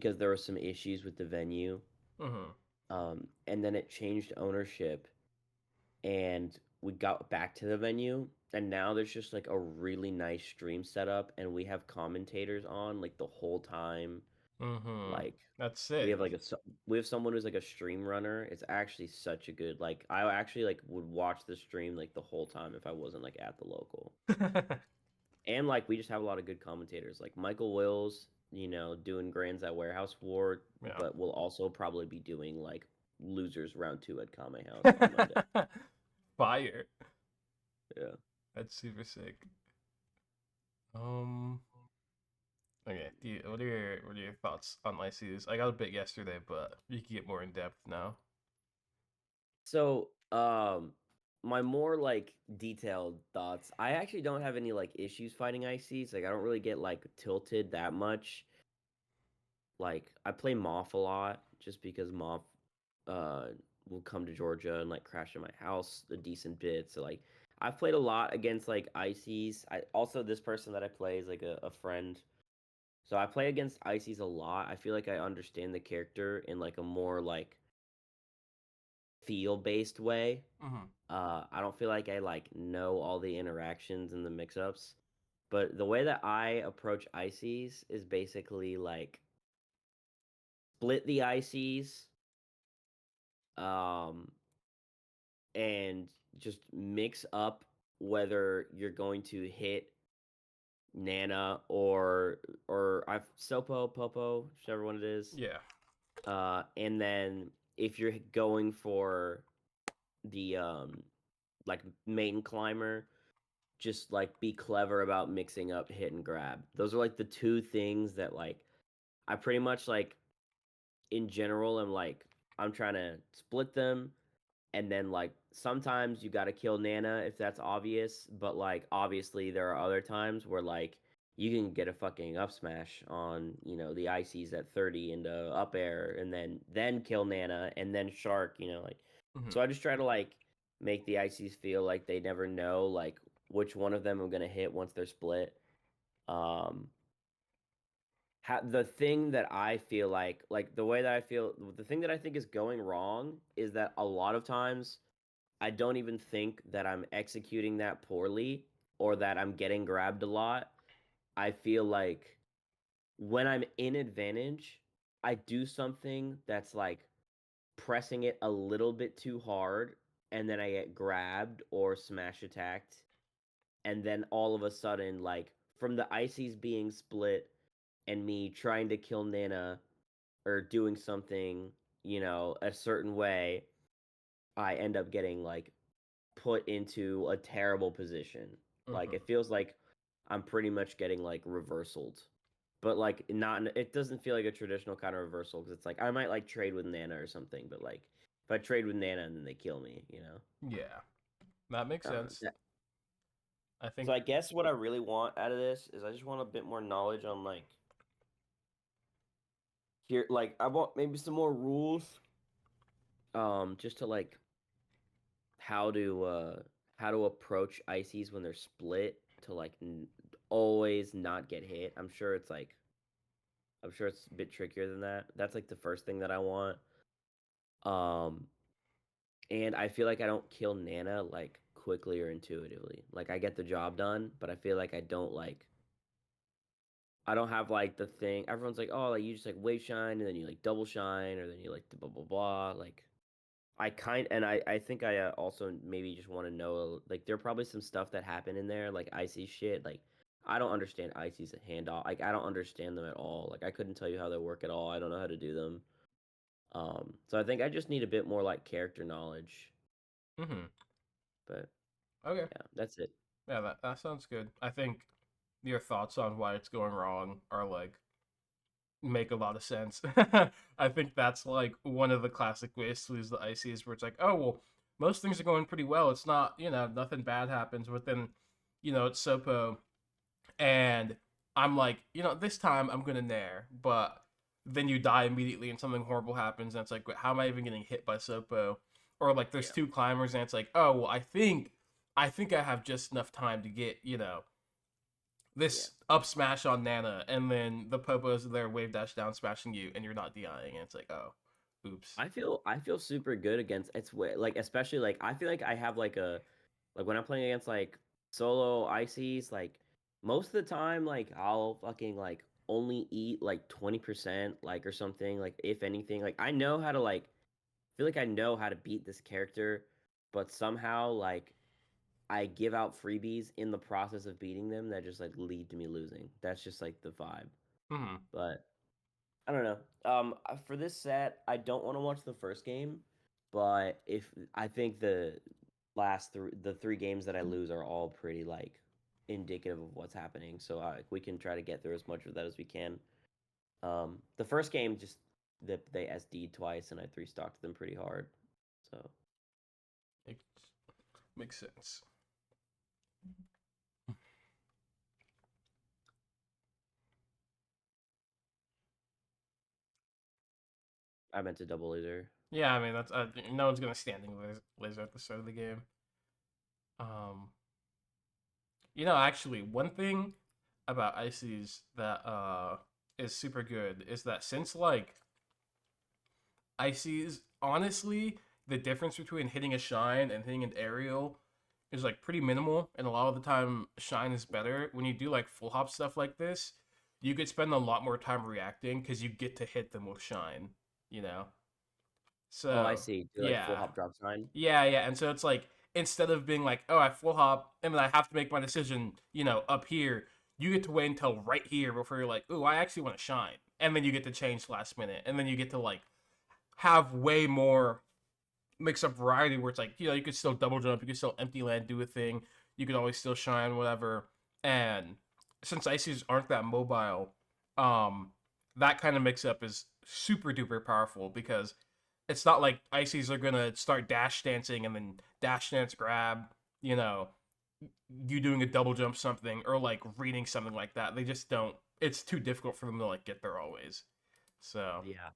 because there were some issues with the venue. Mm-hmm. And then it changed ownership, and we got back to the venue, and now there's just like a really nice stream setup, and we have commentators on like the whole time. Mm-hmm. Like That's we have sick. we have someone who's like a stream runner. It's actually such a good, like, I actually like would watch the stream like the whole time if I wasn't like at the local. And like we just have a lot of good commentators like Michael Wills, doing Grands at Warehouse War, Yeah. but we'll also probably be doing like losers round two at Kame House on Monday. Fire. Yeah. That's super sick. Um. Okay. What are your thoughts on Lyces? I got a bit yesterday, but you can get more in depth now. So, my more like detailed thoughts. I actually don't have any like issues fighting ICs. Like I don't really get like tilted that much. Like I play Moth a lot just because Moth uh will come to Georgia and like crash at my house a decent bit. So like I've played a lot against like ICs. I also, this person that I play is like a friend. So I play against ICs a lot. I feel like I understand the character in like a more like feel based way. Mm-hmm. I don't feel like I like know all the interactions and the mix ups. But the way that I approach ICs is basically like split the ICs, um, and just mix up whether you're going to hit Nana or I've Sopo, Popo, whichever one it is. Yeah. And then if you're going for the like main climber, just like be clever about mixing up hit and grab. Those are like the two things that like I pretty much like in general am like I'm trying to split them, and then like sometimes you got to kill Nana if that's obvious, but like obviously there are other times where like you can get a fucking up smash on, the ICs at 30 into up air, and then kill Nana and then shark, like. Mm-hmm. So I just try to like make the ICs feel like they never know like which one of them I'm going to hit once they're split. Um the thing that I feel like the way that I feel, the thing that I think is going wrong is that a lot of times I don't even think that I'm executing that poorly or that I'm getting grabbed a lot. I feel like when I'm in advantage, I do something that's like pressing it a little bit too hard, and then I get grabbed or smash attacked. And then all of a sudden, like from the ICs being split and me trying to kill Nana or doing something, a certain way, I end up getting like put into a terrible position. Like Mm-hmm. it feels like I'm pretty much getting like reversaled. But like not, it doesn't feel like a traditional kind of reversal because it's like I might like trade with Nana or something, but like if I trade with Nana and then they kill me. Yeah. That makes sense. Yeah. I So think. I guess what I really want out of this is I just want a bit more knowledge on like here, like I want maybe some more rules, just to like how to uh how to approach ices when they're split to like always not get hit. I'm sure it's a bit trickier than that. That's like the first thing that I want. Um and I feel like I don't kill Nana like quickly or intuitively. Like I get the job done, but I feel like I don't have like the thing. Everyone's like, "Oh, like you just like wave shine and then you like double shine or then you like blah blah blah." Like I think I also maybe just want to know like there are probably some stuff that happened in there like icy shit. Like I don't understand icy's handoff. Like I don't understand them at all. Like I couldn't tell you how they work at all. I don't know how to do them. So I think I just need a bit more like character knowledge. Mm-hmm. But Okay. yeah, that's it. Yeah, that sounds good. I think your thoughts on why it's going wrong are like make a lot of sense. I think that's like one of the classic ways to lose the ICs where it's like, oh well, most things are going pretty well. It's not, nothing bad happens, but then, it's Sopo and I'm like, this time I'm gonna nair, but then you die immediately and something horrible happens and it's like, how am I even getting hit by Sopo? Or like there's Yeah. two climbers and it's like, oh well, I think I have just enough time to get, Yeah. this up smash on Nana, and then the Popo's there wave dash down smashing you, and you're not DIing, and it's like, oh, oops. I feel super good against like especially like I feel like I have like a like when I'm playing against like solo ICs like most of the time like I'll fucking like only eat like 20% like or something like if anything like I know how to like feel like I know how to beat this character but somehow like I give out freebies in the process of beating them that just like lead to me losing. That's just like the vibe. Hmm. But I don't know. For this set, I don't want to watch the first game, but if I think the three games that I lose are all pretty like indicative of what's happening. So we can try to get through as much of that as we can. The first game just they SD'd twice and I three stocked them pretty hard. So It makes sense. I meant to double laser. Yeah, I mean that's no one's gonna standing laser at the start of the game. Um, actually, one thing about ices that is super good is that since like ices, honestly, the difference between hitting a shine and hitting an aerial is like pretty minimal, and a lot of the time shine is better. When you do like full hop stuff like this, you could spend a lot more time reacting because you get to hit them with shine. You know, Oh, I so see. Do like full yeah. hop drop sign. Yeah. And so it's like instead of being like, oh, I full hop and then I have to make my decision, up here, you get to wait until right here before you're like, oh, I actually want to shine. And then you get to change last minute. And then you get to like have way more mix up variety where it's like, you could still double jump, you could still empty land, do a thing, you could always still shine, whatever. And since ices aren't that mobile, um, that kind of mix up is super duper powerful because it's not like ices are gonna start dash dancing and then dash dance grab, you know, you doing a double jump something or like reading something like that. They just don't. It's too difficult for them to like get there always. So Yeah.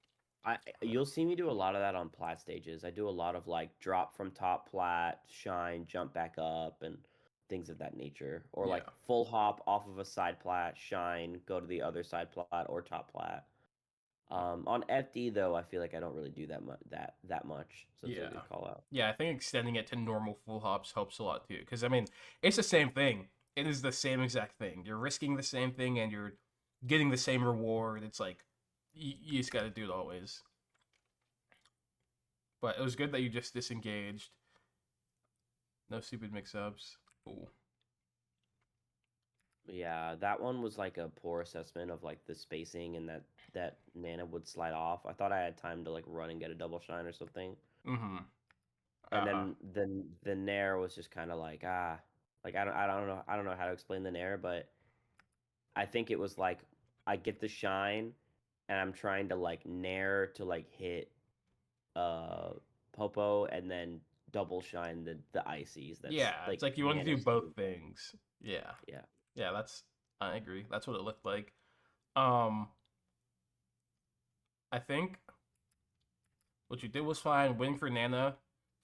You'll see me do a lot of that on plat stages. I do a lot of like drop from top plat, shine, jump back up, and things of that nature. Or like yeah, full hop off of a side plat, shine, go to the other side plat or top plat. On FD though, I feel like I don't really do that much. So it's a yeah, good call out. yeah. I think extending it to normal full hops helps a lot too. Because I mean, it's the same thing. It is the same exact thing. You're risking the same thing and you're getting the same reward. It's like you just got to do it always. But it was good that you just disengaged. No stupid mix-ups. Ooh. Yeah, that one was like a poor assessment of like the spacing and that Nana would slide off. I thought I had time to like run and get a double shine or something. Mm-hmm. And Uh, then the Nair was just kind of like like I don't know how to explain the Nair, but I think it was like I get the shine and I'm trying to like Nair to like hit uh Popo and then double shine the ices. That's yeah, it's like like you want to do Nana's both move. things. Yeah. Yeah. Yeah, I agree. That's what it looked like. Um, I think what you did was fine. Waiting for Nana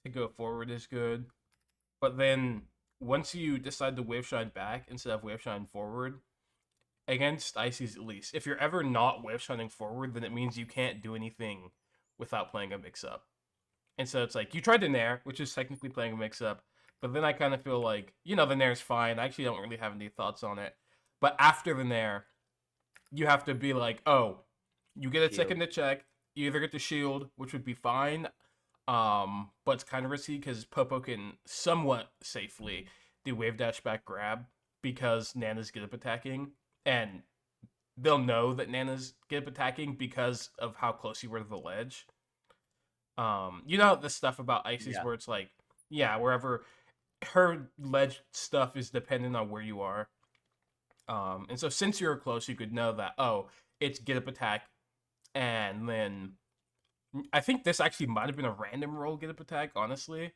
to go forward is good. But then once you decide to wave shine back instead of wave shine forward, against Icy's at least, if you're ever not wave shining forward, then it means you can't do anything without playing a mix up. And so it's like you tried the Nair, which is technically playing a mix up, but then I kind of feel like, the Nair's fine. I actually don't really have any thoughts on it. But after the Nair, you have to be like, oh, you get a Shield. second to check. You either get the shield, which would be fine, but it's kind of risky because Popo can somewhat safely do wave dash back grab because Nana's good at attacking, and they'll know that Nana's good at attacking because of how close you were to the ledge. The stuff about Ices Yeah. where it's like, yeah, wherever her ledge stuff is dependent on where you are. And so since you're close, you could know that, oh, it's get up attack, and then I think this actually might have been a random roll get up attack, honestly.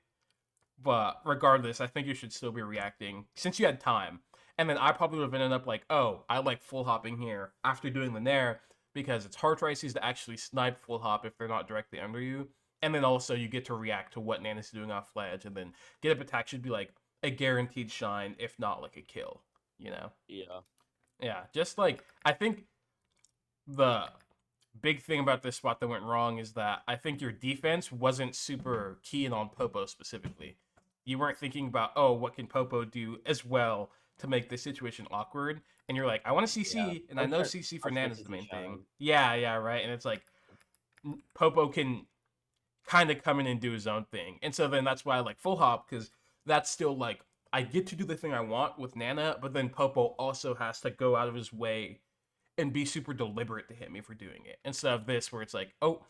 But regardless, I think you should still be reacting since you had time. And then I probably would have ended up like, oh, I like full hopping here after doing the Nair because it's hard trices to actually snipe full hop if they're not directly under you. And then also you get to react to what Nana's doing off ledge. And then get up attack should be like a guaranteed shine, if not like a kill, you know? Yeah. Yeah, just like I think the big thing about this spot that went wrong is that I think your defense wasn't super keen on Popo specifically. You weren't thinking about, oh, what can Popo do as well to make this situation awkward? And you're like, I want to Yeah. CC, and I know CC I for was trying Nan to is the CC main thing. Shine. Yeah, yeah, right. And it's like Popo can kind of come in and do his own thing. And so then that's why I like full hop, because that's still like I get to do the thing I want with Nana, but then Popo also has to go out of his way and be super deliberate to hit me for doing it. Instead of this where it's like, oh,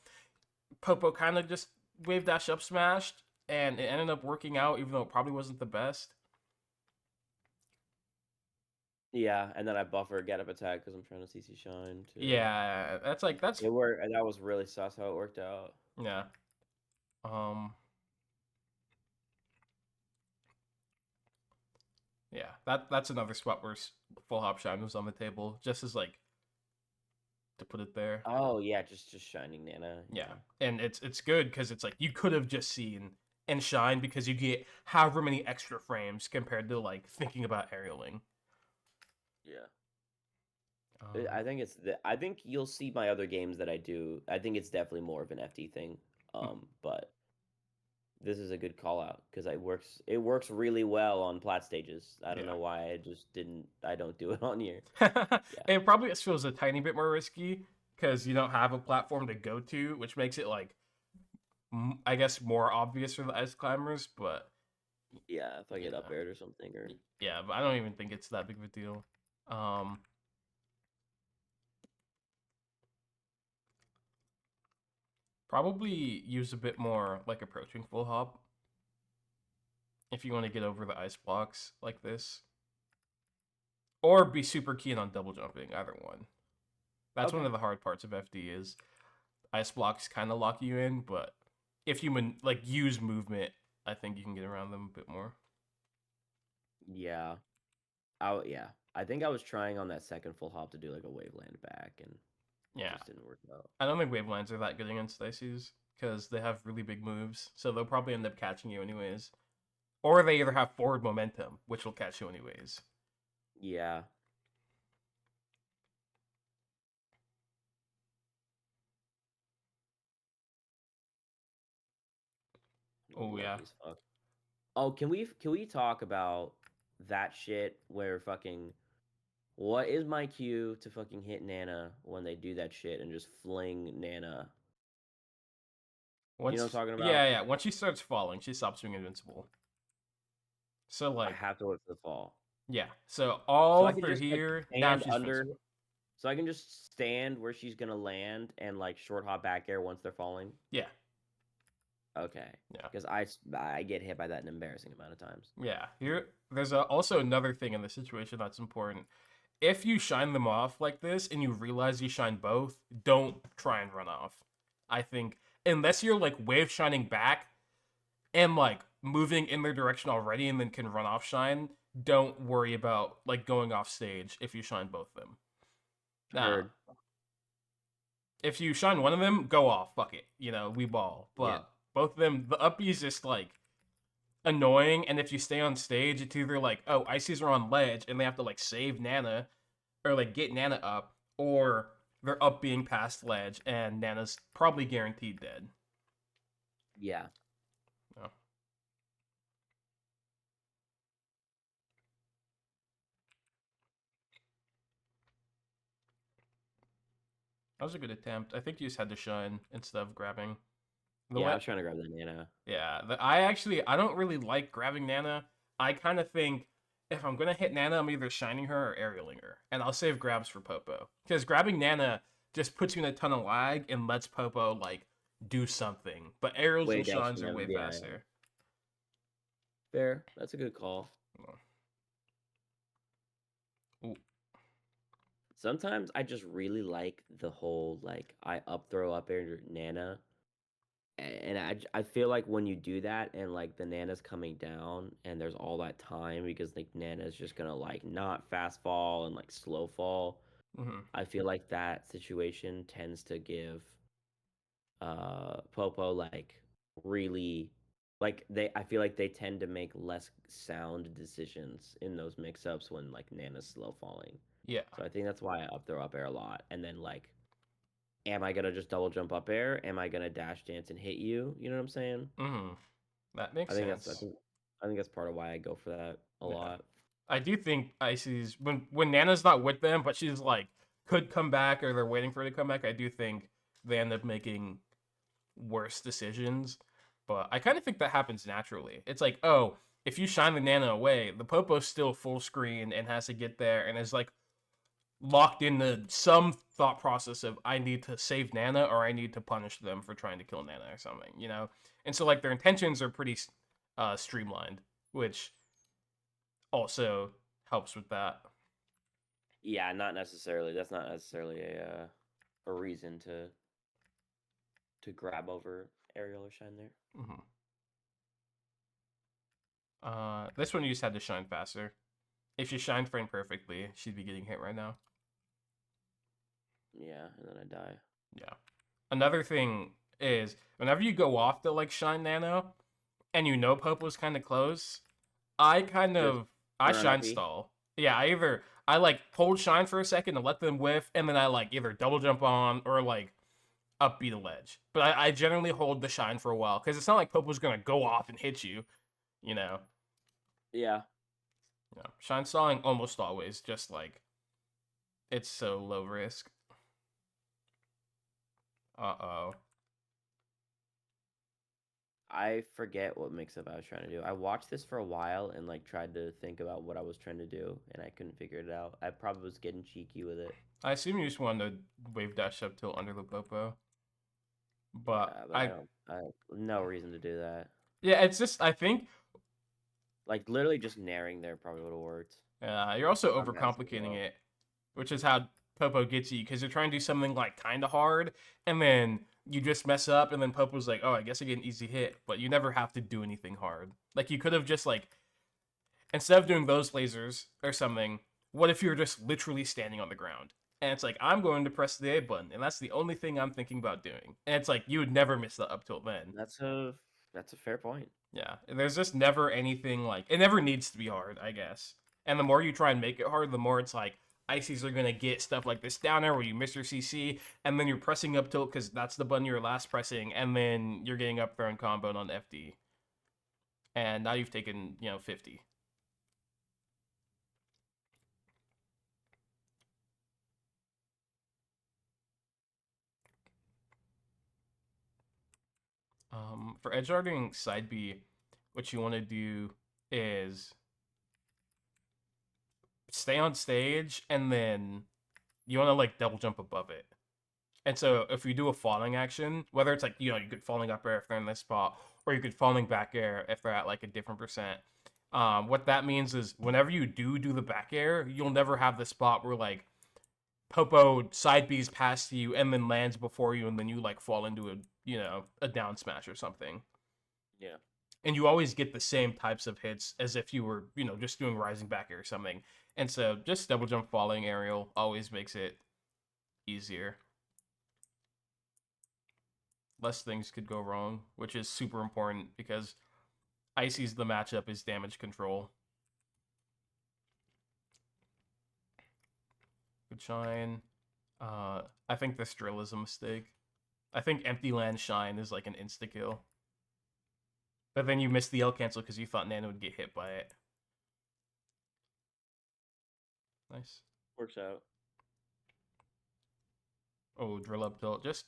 Popo kind of just wave dash up smashed and it ended up working out even though it probably wasn't the best. Yeah, and then I buffer get up attack because I'm trying to CC Shine too. Yeah, that's like that's It worked, and that was really sus how it worked out. yeah. Um yeah, that's another spot where full hop shine was on the table just as like to put it there. Oh yeah, just shining Nana. Yeah, Yeah, and it's good because it's like you could have just seen and shine because you get however many extra frames compared to like thinking about aerialing. yeah. Um, I think you'll see my other games that I do. I think it's definitely more of an FD thing. But this is a good call out because it works really well on plat stages. I don't yeah, know why I don't do it on here. Yeah. it probably just feels a tiny bit more risky because you don't have a platform to go to, which makes it like I guess more obvious for the ice climbers. But Yeah, if I you get up know, aired or something or yeah, but I don't even think it's that big of a deal. Um, Probably use a bit more like approaching full hop if you want to get over the ice blocks like this. Or be super keen on double jumping, either one. That's one Okay. of the hard parts of FD is ice blocks kind of lock you in, but if you like use movement, I think you can get around them a bit more. Yeah. Yeah. I think I was trying on that second full hop to do like a wave land back and it Yeah, just didn't work out. I don't think wavelines are that good against Ices because they have really big moves, so they'll probably end up catching you anyways. Or they either have forward momentum, which will catch you anyways. Yeah. Oh yeah. Lucky as fuck. Oh, can we talk about that shit where fucking what is my cue to fucking hit Nana when they do that shit and just fling Nana? Do you know what I'm Once talking yeah, about? yeah, once she starts falling, she stops being invincible. So I like have to wait for the fall. yeah. So So all I can through just like here, now stand she's under. invincible. So I can just stand where she's gonna land and like short hop back air once they're falling. Yeah. Okay, Yeah. because I get hit by that an embarrassing amount of times. Yeah. Here there's also another thing in the situation that's important. If you shine them off like this and you realize you shine both, don't try and run off. I think unless you're like wave shining back and like moving in their direction already and then can run off shine, don't worry about like going off stage if you shine both of them. Now, Heard. if you shine one of them, go off. Fuck it. We ball. Yeah. But both of them, the up is just like annoying. And if you stay on stage, it's either like, oh, Ices are on ledge and they have to like save Nana or like get Nana up, or they're up being past ledge and Nana's probably guaranteed dead. Yeah. Oh, that was a good attempt. I think you just had to shine instead of grabbing. The Yeah. I way, was trying to grab that Nana. yeah, I don't really like grabbing Nana. I kind of think if I'm gonna hit Nana, I'm either shining her or aerialing her, and I'll save grabs for Popo because grabbing Nana just puts you in a ton of lag and lets Popo like do something. But aerials and Way shines dashing are him. way Yeah, yeah. faster. Fair. That's a good call. Ooh. Sometimes I just really like the whole like I up throw up air Nana. And I feel like when you do that and like the Nana's coming down and there's all that time because like Nana's just gonna like not fast fall and like slow fall. Mm-hmm. I feel like that situation tends to give Popo like really like they I feel like they tend to make less sound decisions in those mix ups when like Nana's slow falling. Yeah. So I think that's why I up throw up air a lot. And then like, am I gonna just double jump up air? Am I gonna dash dance and hit you? You know what I'm saying? Mm-hmm. That I makes think that's I sense. think I think that's part of why I go for that a Yeah. lot. I do think Icy's when Nana's not with them, but she's like could come back or they're waiting for her to come back. I do think they end up making worse decisions. But I kind of think that happens naturally. It's like, oh, if you shine the Nana away, the Popo's still full screen and has to get there and is like locked into some thought process of I need to save Nana or I need to punish them for trying to kill Nana or something, you know? And so like their intentions are pretty streamlined, which also helps with that. Yeah, not necessarily. That's not necessarily a reason to grab over aerial or shine there. Mm-hmm. This one you just had to shine faster. If she shined frame perfectly, she'd be getting hit right now. Yeah, and then I die. Yeah. Another thing is whenever you go off to like shine nano and you know Pope was kind of close, I kind Just of I run shine up E. stall. Yeah, I like hold shine for a second and let them whiff, and then I like either double jump on or like upbeat a ledge. But I generally hold the shine for a while because it's not like Pope was gonna go off and hit you, you know. Yeah, Shine stalling almost always just like it's so low risk. Uh-oh. I forget what mix-up I was trying to do. I watched this for a while and like tried to think about what I was trying to do, and I couldn't figure it out. I probably was getting cheeky with it. I assume you just wanted to wave dash up till under the popo. But Yeah, but I I have no reason to do that. yeah, it's just I think Like literally just naring there probably would have worked. you're also I'm asking overcomplicating well. it, which is how Popo gets you because you're trying to do something like kind of hard, and then you just mess up, and then Popo's like, "Oh, I guess I get an easy hit," but you never have to do anything hard. Like you could have just like instead of doing those lasers or something, what if you're just literally standing on the ground? And it's like, I'm going to press the A button, and that's the only thing I'm thinking about doing. And it's like, you would never miss that up till then. That's a fair point. Yeah. And there's just never anything like, it never needs to be hard, I guess. And the more you try and make it hard, the more it's like, ICs are going to get stuff like this down there where you miss your CC, and then you're pressing up tilt because that's the button you were last pressing, and then you're getting up thrown comboed on FD. And now you've taken, 50. For edge guarding side B, what you want to do is stay on stage and then you want to like double jump above it. And so if you do a falling action, whether it's like, you could falling up air if they're in this spot, or you could falling back air if they're at like a different percent. What that means is whenever you do the back air, you'll never have the spot where like Popo side B's past you and then lands before you and then you like fall into a down smash or something. Yeah. And you always get the same types of hits as if you were, just doing rising back air or something. And so just double jump falling aerial always makes it easier. Less things could go wrong, which is super important because Icy's the matchup is damage control. Good shine. I think this drill is a mistake. I think empty land shine is like an insta kill. But then you missed the L cancel because you thought Nano would get hit by it. Nice. Works out. Oh, drill up tilt. Just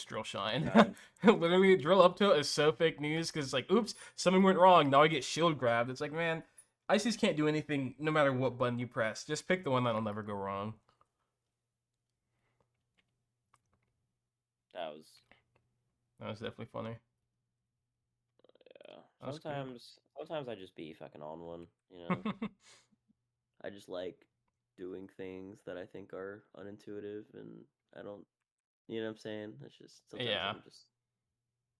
drill shine. Shine. Literally, drill up tilt is so fake news because it's like, oops, something went wrong. Now I get shield grabbed. It's like, man, ICs can't do anything no matter what button you press. Just pick the one that'll never go wrong. That was That was definitely funny. yeah. That was good. Sometimes I just be fucking on one, you know. I just like doing things that I think are unintuitive and I don't you know what I'm saying? It's just sometimes Yeah, I'm just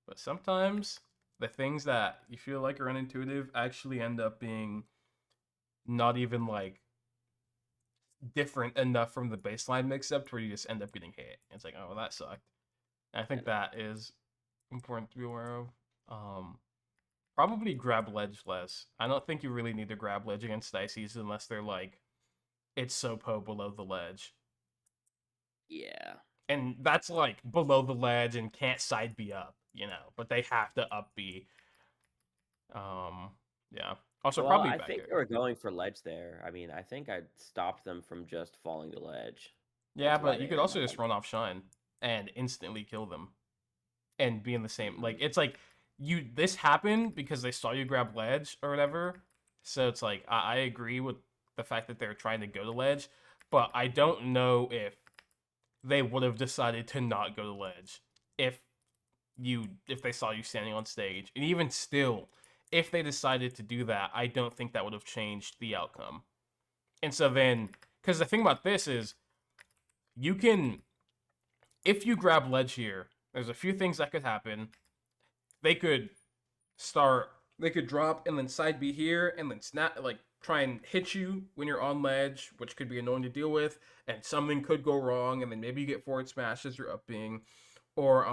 but sometimes the things that you feel like are unintuitive actually end up being not even like different enough from the baseline mix-up to where you just end up getting hit. It's like, oh, well, that sucked. And I I think know. that is important to be aware of. Um, Probably grab ledge less. I don't think you really need to grab ledge against Dices unless they're like it's so below the ledge. Yeah. And that's like below the ledge and can't side B up, you know, but they have to up B. Um, yeah. Also, Well, probably I back think they air. were going for ledge there. I mean, I think I stopped them from just falling to ledge. Yeah, That's why but you they could aired my also just ledge. run off Shine and instantly kill them and be in the same. Like, Mm, it's like this happened because they saw you grab ledge or whatever. So it's like, I agree with the fact that they're trying to go to ledge, but I don't know if they would have decided to not go to ledge if if they saw you standing on stage. And even still, if they decided to do that, I don't think that would have changed the outcome. And so then, because the thing about this is, you can, if you grab ledge here, there's a few things that could happen. They could start, they could drop and then side B here and then snap, like try and hit you when you're on ledge, which could be annoying to deal with. And something could go wrong, and then maybe you get forward smash as you're up being, or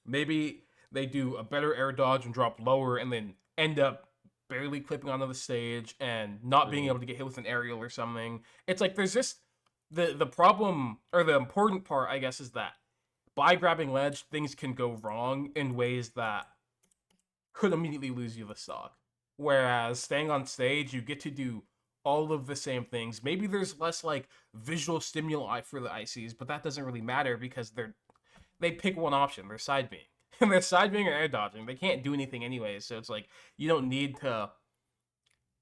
maybe they do a better air dodge and drop lower and then end up barely clipping onto the stage and not being mm, able to get hit with an aerial or something. It's like there's just the problem, or the important part, I guess, is that by grabbing ledge, things can go wrong in ways that could immediately lose you the stock. Whereas staying on stage, you get to do all of the same things. Maybe there's less like visual stimuli for the ICs, but that doesn't really matter because they pick one option. They're side being. And they're side being or air dodging. They can't do anything anyways, so it's like you don't need to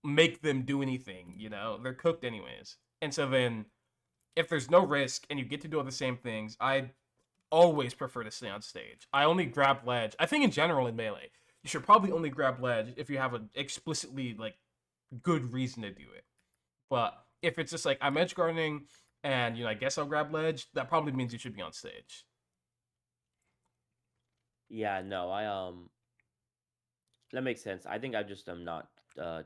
make them do anything, you know? They're cooked anyways. And so then if there's no risk and you get to do all the same things, I always prefer to stay on stage. I only grab ledge. I think in general in Melee, you should probably only grab ledge if you have an explicitly like good reason to do it. But if it's just like I'm edge guarding and I guess I'll grab ledge, that probably means you should be on stage. yeah, no, that makes sense. I think I just am not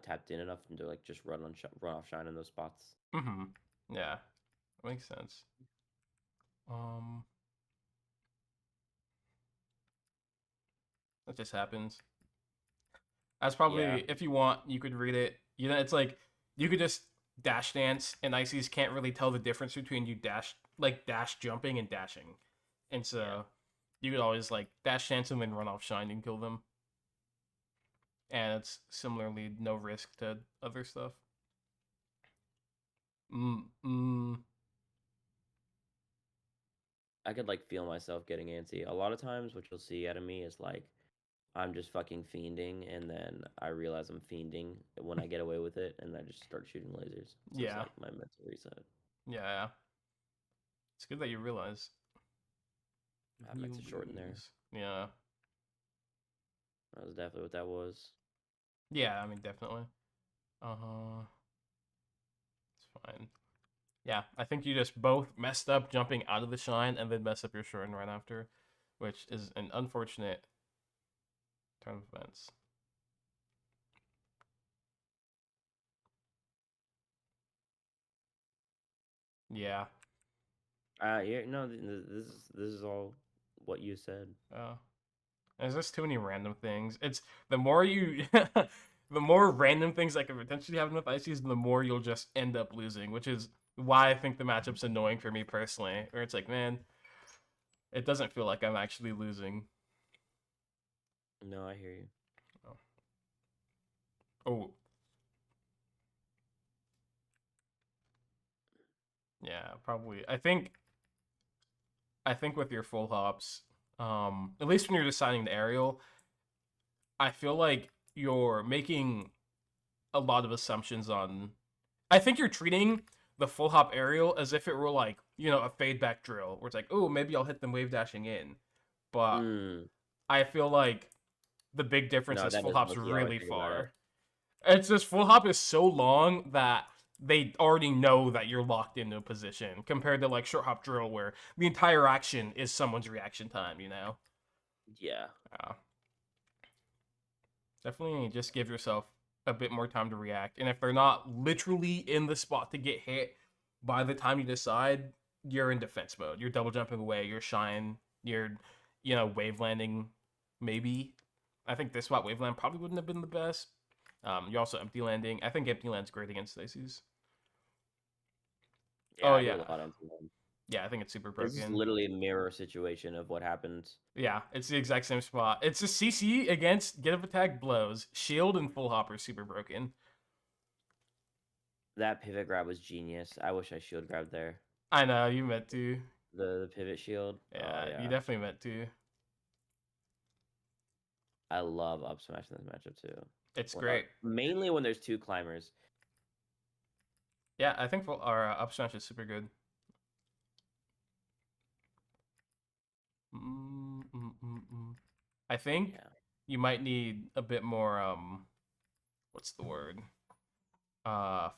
tapped in enough to like just run off shine in those spots. Mm-hmm. Yeah, that makes sense. Um, that just happens. That's Yeah, probably, if you want, you could read it. It's like you could just dash dance, and ICs can't really tell the difference between you dash jumping and dashing, and yeah. so you could always like dash dance and then run off shine and kill them, and it's similarly no risk to other stuff. Mm, mm, I could like feel myself getting antsy. A lot of times, what you'll see out of me is like I'm just fucking fiending, and then I realize I'm fiending when I get away with it, and I just start shooting lasers. So it's yeah, like my mental reset. yeah. It's good that you realize I meant you to shorten there. lose. Yeah, That was definitely what that was. yeah. I mean, definitely. It's fine. Yeah, I think you just both messed up jumping out of the shine and then messed up your short right after, which is an unfortunate turn of events. Yeah. Yeah, no, this is all what you said. Uh, there's just too many random things. It's the more you, the more random things that could potentially happen with ICs, the more you'll just end up losing, which is why I think the matchup's annoying for me personally. Where it's like, man, it doesn't feel like I'm actually losing. No, I hear you. Oh, oh yeah, probably. I think with your full hops, at least when you're deciding the aerial, I feel like you're making a lot of assumptions on. I think you're treating the full hop aerial as if it were like a fade back drill, where it's like, oh, maybe I'll hit them wave dashing in, but Mm, I feel like the big difference no, is that full doesn't hop's look the how I really think about it. far. It's just full hop is so long that they already know that you're locked into a position compared to like short hop drill where the entire action is someone's reaction time. Yeah. Uh, Definitely just give yourself a bit more time to react. And if they're not literally in the spot to get hit by the time you decide, you're in defense mode. You're double jumping away, you're shine, you're wave landing, maybe. I think this spot wave land probably wouldn't have been the best. You're also empty landing. I think empty land's great against Stacy's. Yeah, Oh I do yeah, a lot on someone. yeah. I think it's super This is broken. literally a mirror situation of what happens. Yeah, it's the exact same spot. It's a CC against get up attack blows, shield and full hopper super broken. That pivot grab was genius. I wish I shield grabbed there. I know you meant to. The pivot shield. Oh Yeah, you yeah. definitely meant to. I love up smashing this matchup too. It's great. Mainly when there's two climbers. Yeah, I think our up smash is super good. I think Yeah. you might need a bit more what's the word?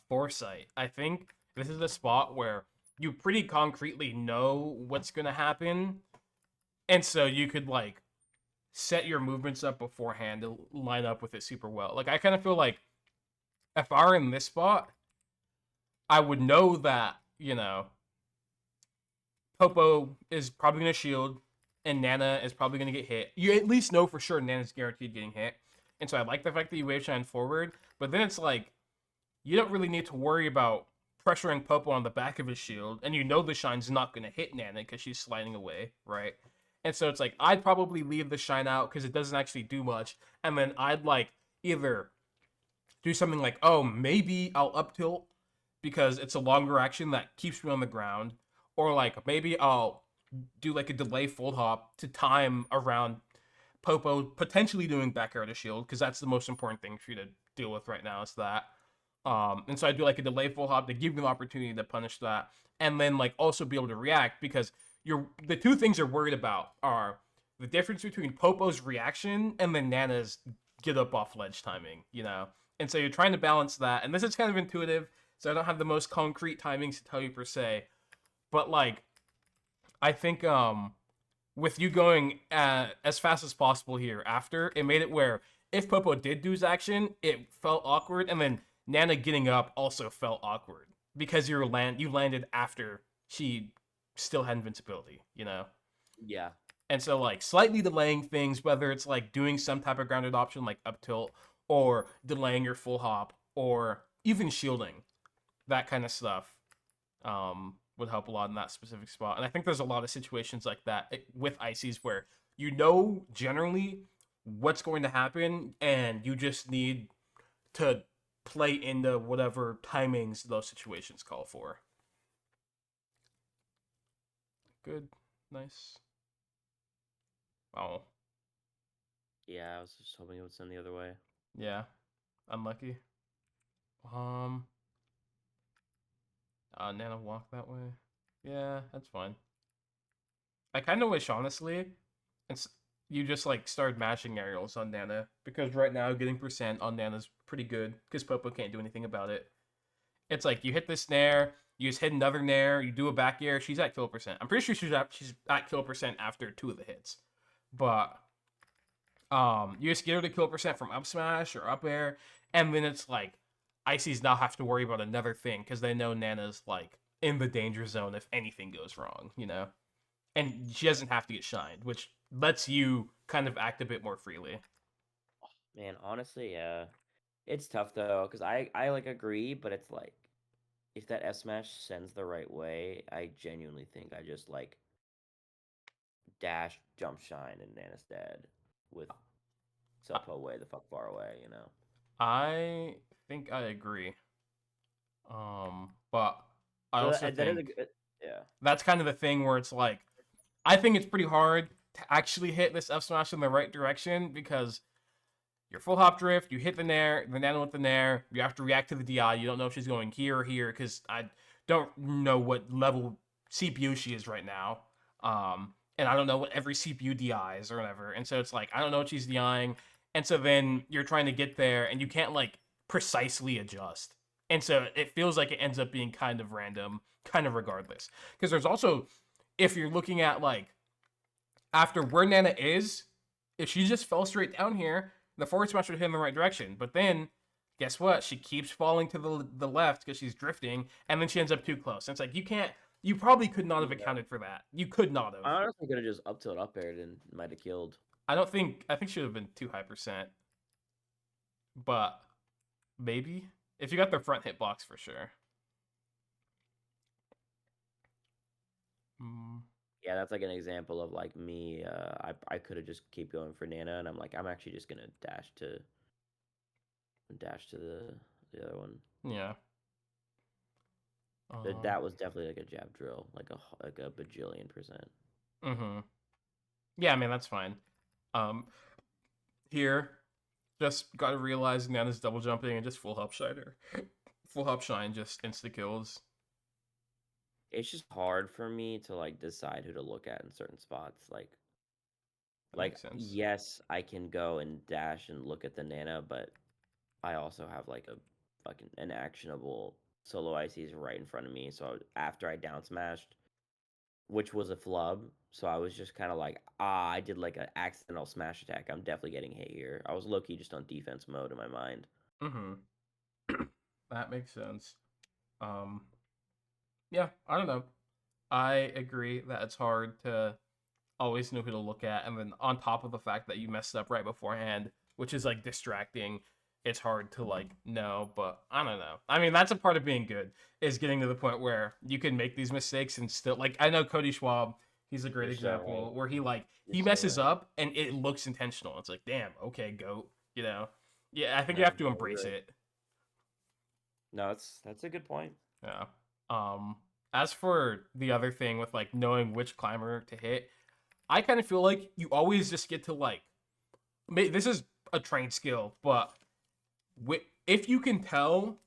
Foresight. I think this is a spot where you pretty concretely know what's gonna happen, and so you could like set your movements up beforehand to line up with it super well. Like I kind of feel like if I were in this spot, I would know that, Popo is probably gonna shield and Nana is probably gonna get hit. You at least know for sure Nana's guaranteed getting hit. And so I like the fact that you wave shine forward, but then it's like you don't really need to worry about pressuring Popo on the back of his shield, and you know the shine's not gonna hit Nana because she's sliding away, right? And so it's like I'd probably leave the shine out because it doesn't actually do much, and then I'd like either do something like, oh, maybe I'll up tilt because it's a longer action that keeps me on the ground, or like maybe I'll do like a delay full hop to time around Popo potentially doing back air to shield because that's the most important thing for you to deal with right now is that. And so I do like a delay full hop to give you an opportunity to punish that, and then like also be able to react because you're the two things you're worried about are the difference between Popo's reaction and then Nana's get up off ledge timing, And so you're trying to balance that, and this is kind of intuitive, so I don't have the most concrete timings to tell you per se, but like I think with you going as fast as possible here after, it made it where if Popo did do his action, it felt awkward, and then Nana getting up also felt awkward because you landed after she still had invincibility. Yeah. And so like slightly delaying things, whether it's like doing some type of grounded option like up tilt or delaying your full hop or even shielding, that kind of stuff would help a lot in that specific spot. And I think there's a lot of situations like that with ices where you know generally what's going to happen and you just need to play into whatever timings those situations call for. Good. Nice. Oh, Yeah, I was just hoping it would send the other way. yeah. Unlucky. Nana walk that way. Yeah, that's fine. I kind of wish, honestly, it's you just like started mashing aerials on Nana because right now getting percent on Nana's pretty good because Popo can't do anything about it. It's like you hit the snare, you just hit another nair, you do a back air, she's at kill percent. I'm pretty sure she's at kill percent after 2 of the hits, but you just get her to kill percent from up smash or up air, and then it's like Icy's now have to worry about another thing because they know Nana's like in the danger zone if anything goes wrong. And she doesn't have to get shined, which lets you kind of act a bit more freely. Man, honestly, yeah. It's tough though, because I like agree, but it's like if that S smash sends the right way, I genuinely think I just like dash, jump, shine, and Nana's dead with Selpo way the fuck far away. I think I agree. But I So also that is a think good, yeah. that's kind of the thing where it's like I think it's pretty hard to actually hit this F smash in the right direction because your full hop drift, you hit the nair, the nano with the nair, you have to react to the DI. You don't know if she's going here or here because I don't know what level CPU she is right now. And I don't know what every CPU DIs or whatever. And so it's like, I don't know what she's DIing. And so then you're trying to get there and you can't like precisely adjust. And so it feels like it ends up being kind of random, kind of regardless. Because there's also, if you're looking at like after where Nana is, if she just fell straight down here, the forward smash would hit in the right direction. But then, guess what? She keeps falling to the left because she's drifting, and then she ends up too close. And it's like you can't. You probably could not have Yeah. accounted for that. You could not have. I honestly could have just up tilt up aired and might have killed. I don't think. I think she would have been too high percent, but maybe if you got the front hitbox for sure. Mm, Yeah, that's like an example of like me. I could have just keep going for Nana, and I'm like, I'm actually just gonna dash to the other one. yeah. That was definitely like a jab drill, like a bajillion%. Mm-hmm. Yeah, I mean that's fine. Um, here, just gotta realize Nana's double jumping and just full hop shiner. Full hop shine just insta kills. It's just hard for me to like decide who to look at in certain spots. That makes sense. Yes, I can go and dash and look at the Nana, but I also have like a fucking an actionable solo ICs right in front of me. So after I down smashed, which was a flub, so I was just kind of like, I did like an accidental smash attack. I'm definitely getting hit here. I was low key just on defense mode in my mind. Mm-hmm. That makes sense. Um, yeah, I don't know. I agree that it's hard to always know who to look at, and then on top of the fact that you messed up right beforehand, which is like distracting, it's hard to like know. But I don't know. I mean, that's a part of being good is getting to the point where you can make these mistakes and still like I know Cody Schwab. He's a great You're so right. example where he like You're he so messes right. up and it looks intentional. It's like, damn, okay, goat. You know, yeah. I think you No, have to I embrace agree. it. No, that's a good point. Yeah. Um. As for the other thing with like knowing which climber to hit, I kind of feel like you always just get to like this is a trained skill, but if you can tell,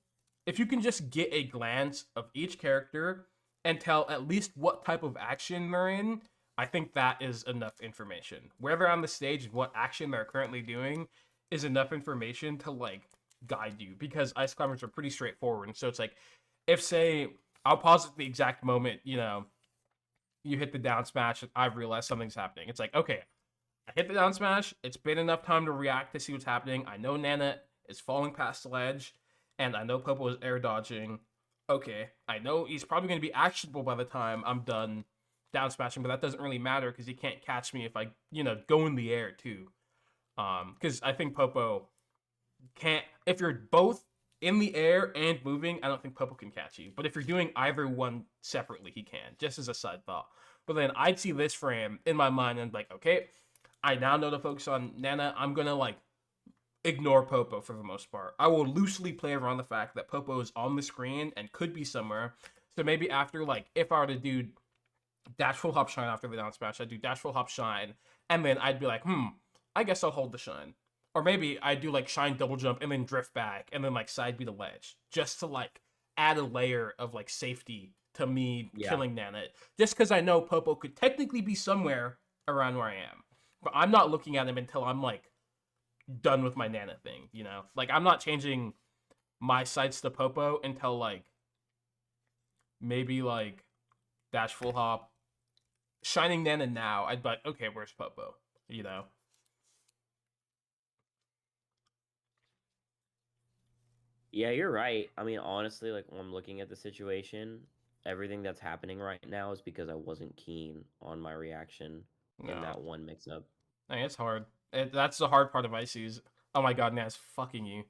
if you can just get a glance of each character and tell at least what type of action they're in, I think that is enough information. Where they're on the stage and what action they're currently doing is enough information to like guide you because ice climbers are pretty straightforward. And so it's like, if say, I'll pause at the exact moment, you hit the down smash and I've realized something's happening. It's like, okay, I hit the down smash. It's been enough time to react to see what's happening. I know Nana is falling past the ledge, and I know Popo is air dodging. Okay, I know he's probably going to be actionable by the time I'm done down smashing, but that doesn't really matter because he can't catch me if I, go in the air too. Because I think Popo can't. If you're both in the air and moving, I don't think Popo can catch you. But if you're doing either one separately, he can. Just as a side thought. But then I'd see this frame in my mind and be like, okay, I now know to focus on Nana. I'm gonna like ignore Popo for the most part. I will loosely play around the fact that Popo is on the screen and could be somewhere. So maybe after like if I were to do dash full hop shine after the down smash, I'd do dash full hop shine, and then I'd be like, I guess I'll hold the shine. Or maybe I do like shine double jump and then drift back and then like side beat a ledge just to like add a layer of like safety to me Yeah. killing Nana. Just because I know Popo could technically be somewhere around where I am. But I'm not looking at him until I'm like done with my Nana thing. Like I'm not changing my sights to Popo until like maybe like dash full hop, shining Nana now. I'd be like, okay, where's Popo? You know? Yeah, you're right. I mean, honestly, like when I'm looking at the situation, everything that's happening right now is because I wasn't keen on my reaction in No. that one mix up. I mean, it's hard. That's the hard part of Ices. Oh my god, Nana's fucking you.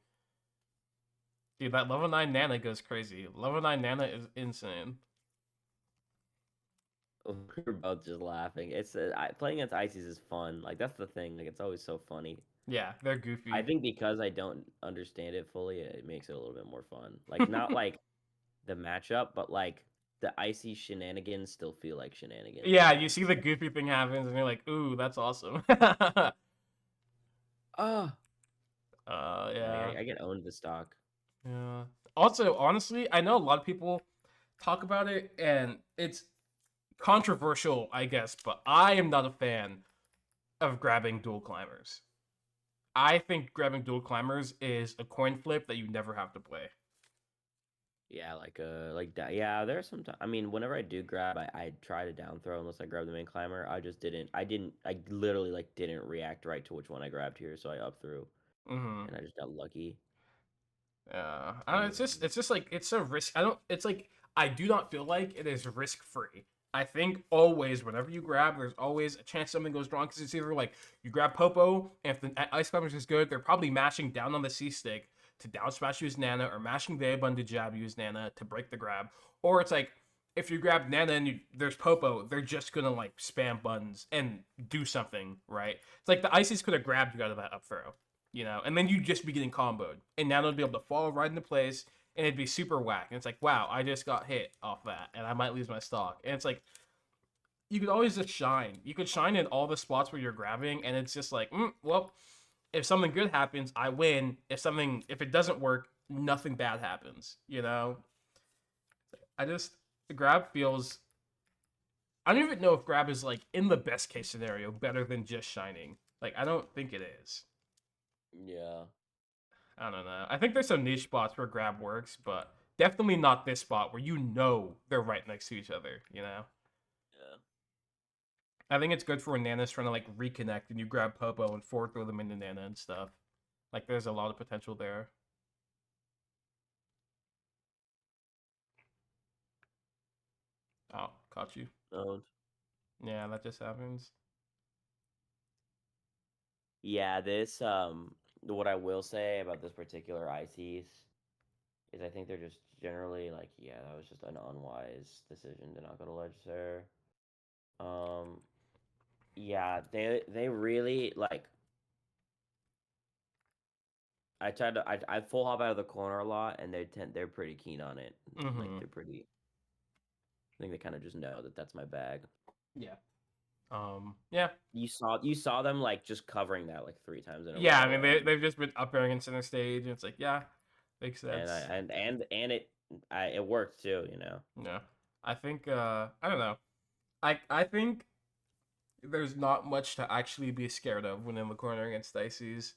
Dude, that level 9 Nana goes crazy. Level 9 Nana is insane. We were both just laughing. Playing against Ices is fun. Like that's the thing. Like it's always so funny. Yeah, they're I goofy. think because I don't understand it fully, it makes it a little bit more fun. Like not like the matchup, but like the icy shenanigans still feel like shenanigans Yeah, at you times. see the goofy thing happens and you're like, ooh, that's awesome. uh, Oh, yeah. I get owned the stock. Yeah. Also, honestly, I know a lot of people talk about it and it's controversial, I guess, but I am not a fan of grabbing dual climbers. I think grabbing dual climbers is a coin flip that you never have to play. Yeah, yeah. There's some time. I mean, whenever I do grab, I try to down throw unless I grab the main climber. I just didn't. I didn't. I literally like didn't react right to which one I grabbed here, so I up threw, Mm-hmm. and I just got lucky. Yeah, I don't know, And it's just like it's so risk. I don't. It's like I do not feel like it is risk free. I think always, whenever you grab, there's always a chance something goes wrong because it's either like you grab Popo, and if the Ice Climbers is good, they're probably mashing down on the C stick to down smash use Nana, or mashing the A button to jab use Nana to break the grab, or it's like if you grab Nana and there's Popo, they're just gonna like spam buttons and do something, right? It's like the Ices could have grabbed you out of that up throw, and then you'd just be getting comboed, and Nana would be able to fall right into place, and it'd be super whack. And it's like, wow, I just got hit off that, and I might lose my stock. And it's like you could always just shine. You could shine in all the spots where you're grabbing, and it's just like, well, if something good happens, I win. If it doesn't work, nothing bad happens. I just the grab feels. I don't even know if grab is like in the best case scenario better than just shining. Like I don't think it is. Yeah. I don't know. I think there's some niche spots where grab works, but definitely not this spot where they're right next to each other. Yeah. I think it's good for when Nana's trying to like reconnect and you grab Popo and forward throw them into Nana and stuff. Like there's a lot of potential there. Oh, caught you. Oh. Yeah, that just happens. Yeah, this what I will say about this particular ICs is I think they're just generally like, yeah, that was just an unwise decision to not go to ledge there. Um yeah, they really like I full hop out of the corner a lot and they're pretty keen on it. Like Mm-hmm. they're pretty I think they kind of just know that that's my bag. Yeah. Yeah. You saw them like just covering that like 3 times in a Yeah, I row mean they've just been up airing in center stage and it's like, yeah, makes and I sense. and it worked too. Yeah. I think I don't know. I think there's not much to actually be scared of when in the corner against Dicey's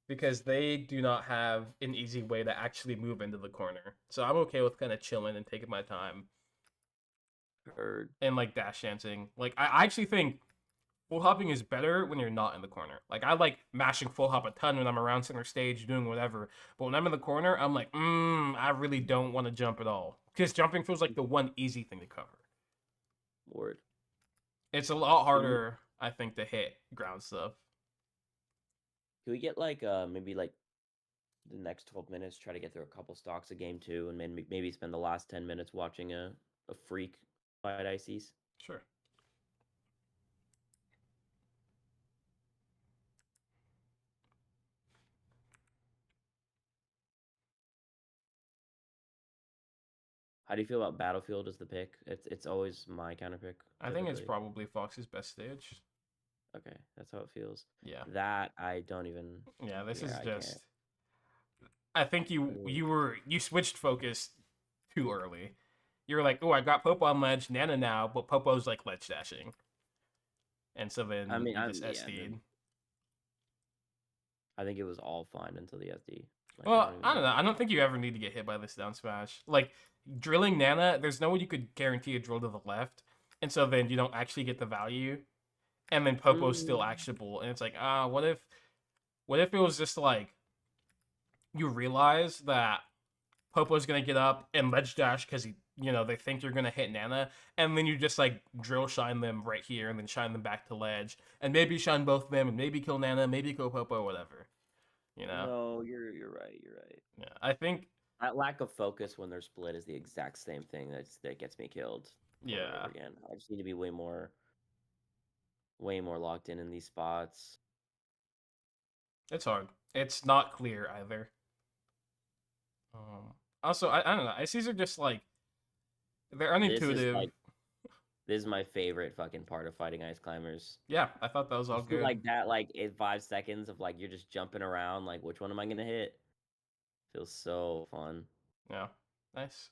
because they do not have an easy way to actually move into the corner. So I'm okay with kind of chilling and taking my time Heard. and like dash dancing. Like I actually think full hopping is better when you're not in the corner. Like I like mashing full hop a ton when I'm around center stage doing whatever. But when I'm in the corner, I'm like, I really don't want to jump at all. Because jumping feels like the one easy thing to cover. Word. It's a lot Can we harder, I think, to hit ground stuff. can we get like maybe like the next 12 minutes try to get through a couple stocks of game 2 and then maybe spend the last 10 minutes watching a freak fight ICs? Sure. How do you feel about Battlefield as the pick? It's always my counter pick I think it's typically. probably Fox's best stage. Okay, that's how it feels. Yeah. That I don't even. Yeah, this Yeah, is I can't. just I think I mean, you switched focus too early. You were like, oh, I got Popo on ledge, Nana now, but Popo's like ledge dashing. And so I then mean, you I'm just yeah. SD'd. I think it was all fine until the SD. Like I Well, don't even I don't know. know. I don't think you ever need to get hit by this down smash. Like drilling Nana, there's no way you could guarantee a drill to the left, and so then you don't actually get the value. And then Popo's still Mm, actionable, and it's like, what if it was just like you realize that Popo's gonna get up and ledge dash because they think you're gonna hit Nana, and then you just like drill shine them right here, and then shine them back to ledge, and maybe shine both of them, and maybe kill Nana, maybe kill Popo, whatever. You know? no, you're right. You're right. Yeah, I think. That lack of focus when they're split is the exact same thing that gets me killed over and over Yeah, again. I just need to be way more locked in these spots. it's hard. It's not clear either. Also, I don't know. ICs are just like they're This is unintuitive. like this is my favorite fucking part of fighting ice climbers. Yeah, I thought that was all good. Like that, like in 5 seconds of like you're just jumping around, like which one am I gonna hit? Feels so fun. Yeah, nice,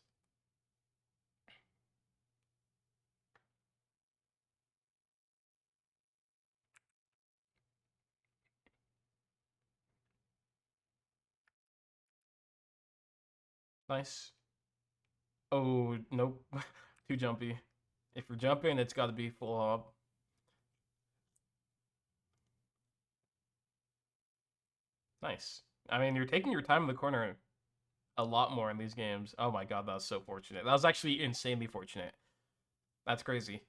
nice. Oh nope, too jumpy. If you're jumping, it's got to be full hop. Nice. I mean, you're taking your time in the corner a lot more in these games. Oh my god, that was so fortunate. That was actually insanely fortunate. That's crazy.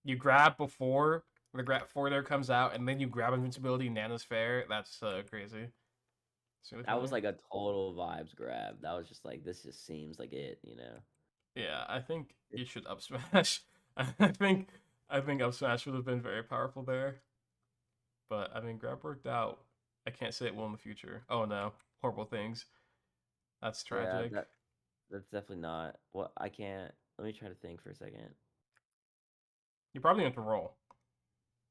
You grab the grab forwarder comes out, and then you grab invincibility. Nana's fair. That's crazy. It's really That was funny. like a total vibes grab. That was just like this just seems like it. Yeah, I think you should up smash. I think up smash would have been very powerful there. But I mean, grab worked out. I can't say it will in the future. Oh no, horrible things. That's Yeah, tragic. that's definitely not. What I can't. Let me try to think for a second. You probably have to roll,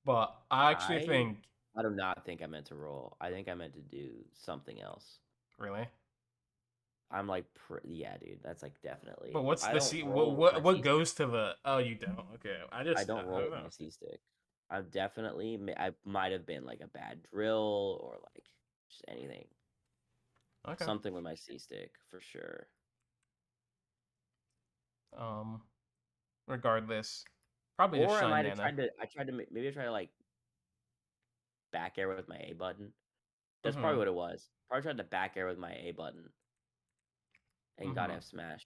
but I actually I think I do not think I meant to roll. I think I meant to do something else. really. I'm like, yeah, dude. That's like But definitely. what's I the don't C? roll with my What C stick. goes to the? Oh, you don't. Okay, I don't I roll don't with know. my C stick. I've definitely. I might have been like a bad drill or like just anything. Okay. Something with my C stick for sure. Um. Regardless, probably just Or I shine might have Nana. tried to. I tried to. Maybe I tried to like back air with my A button. That's probably Mhm. what it was. Probably tried to back air with my A button and got Mhm. F smash.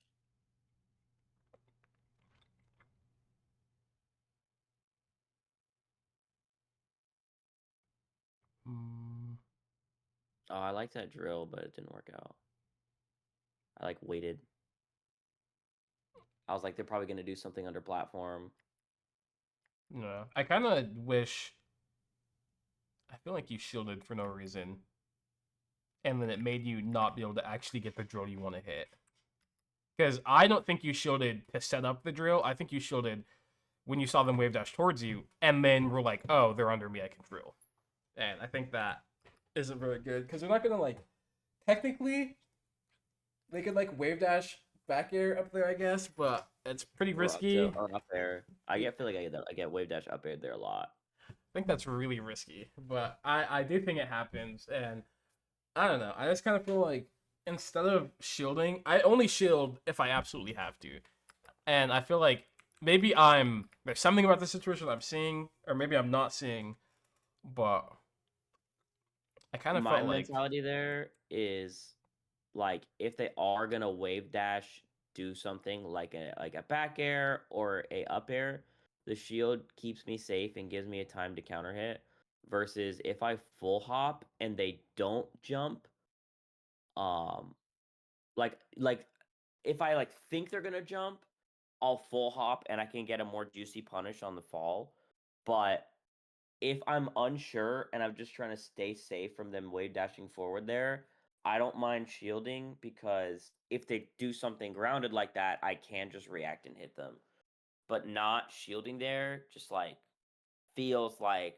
Mm, Oh, I liked that drill, but it didn't work out. I like waited. I was like, they're probably gonna do something under platform. no, I kind of wish. I feel like you shielded for no reason, and then it made you not be able to actually get the drill you want to hit. Because I don't think you shielded to set up the drill. I think you shielded when you saw them wave dash towards you, and then were like, "Oh, they're under me. I can drill." And I think that isn't very good because they're not gonna like. Technically, they could like wave dash back air up there, I guess, but it's pretty Or up to risky. or up air. I I get feel like I get that. I get wave dash up air there a lot. think that's really risky, but I do think it happens, and I don't know. I just kind of feel like instead of shielding, I only shield if I absolutely have to. And I feel like maybe there's something about the situation I'm seeing, or maybe I'm not seeing, but I kind of My felt like mentality there is like if they are gonna wave dash, do something like a back air or a up air. The shield keeps me safe and gives me a time to counter hit. Versus if I full hop and they don't jump, um, like if I like think they're gonna jump, I'll full hop and I can get a more juicy punish on the fall. But if I'm unsure and I'm just trying to stay safe from them wave dashing forward there, I don't mind shielding because if they do something grounded like that, I can just react and hit them. But not shielding there just like feels like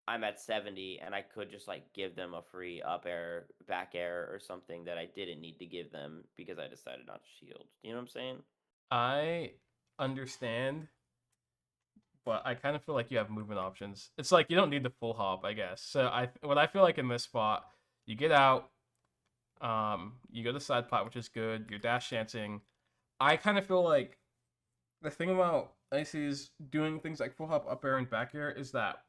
I'm at 70 and I could just like give them a free up air, back air or something that I didn't need to give them because I decided not to shield. You know what I'm saying? I understand, but I kind of feel like you have movement options. It's like you don't need the full hop, I guess. So what I feel like in this spot, you get out, you go to side pot, which is good. You're dash dancing. I kind of feel like the thing about Icy's doing things like full hop, up air, and back air is that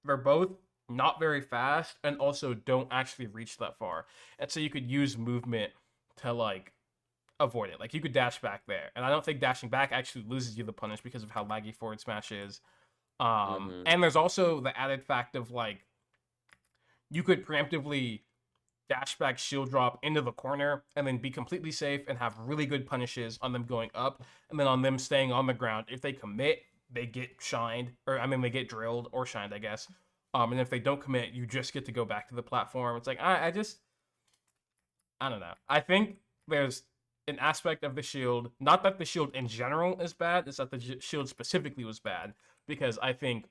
they're both not very fast and also don't actually reach that far. And so you could use movement to like avoid it. Like you could dash back there. And I don't think dashing back actually loses you the punish because of how laggy forward smash is. Mm-hmm. And there's also the added fact of like you could preemptively dash back shield drop into the corner and then be completely safe and have really good punishes on them going up and then on them staying on the ground. If they commit, they get shined, or I mean they get drilled or shined, I guess. And if they don't commit, you just get to go back to the platform. It's like I don't know. I think there's an aspect of the shield, not that the shield in general is bad, it's that the shield specifically was bad because I think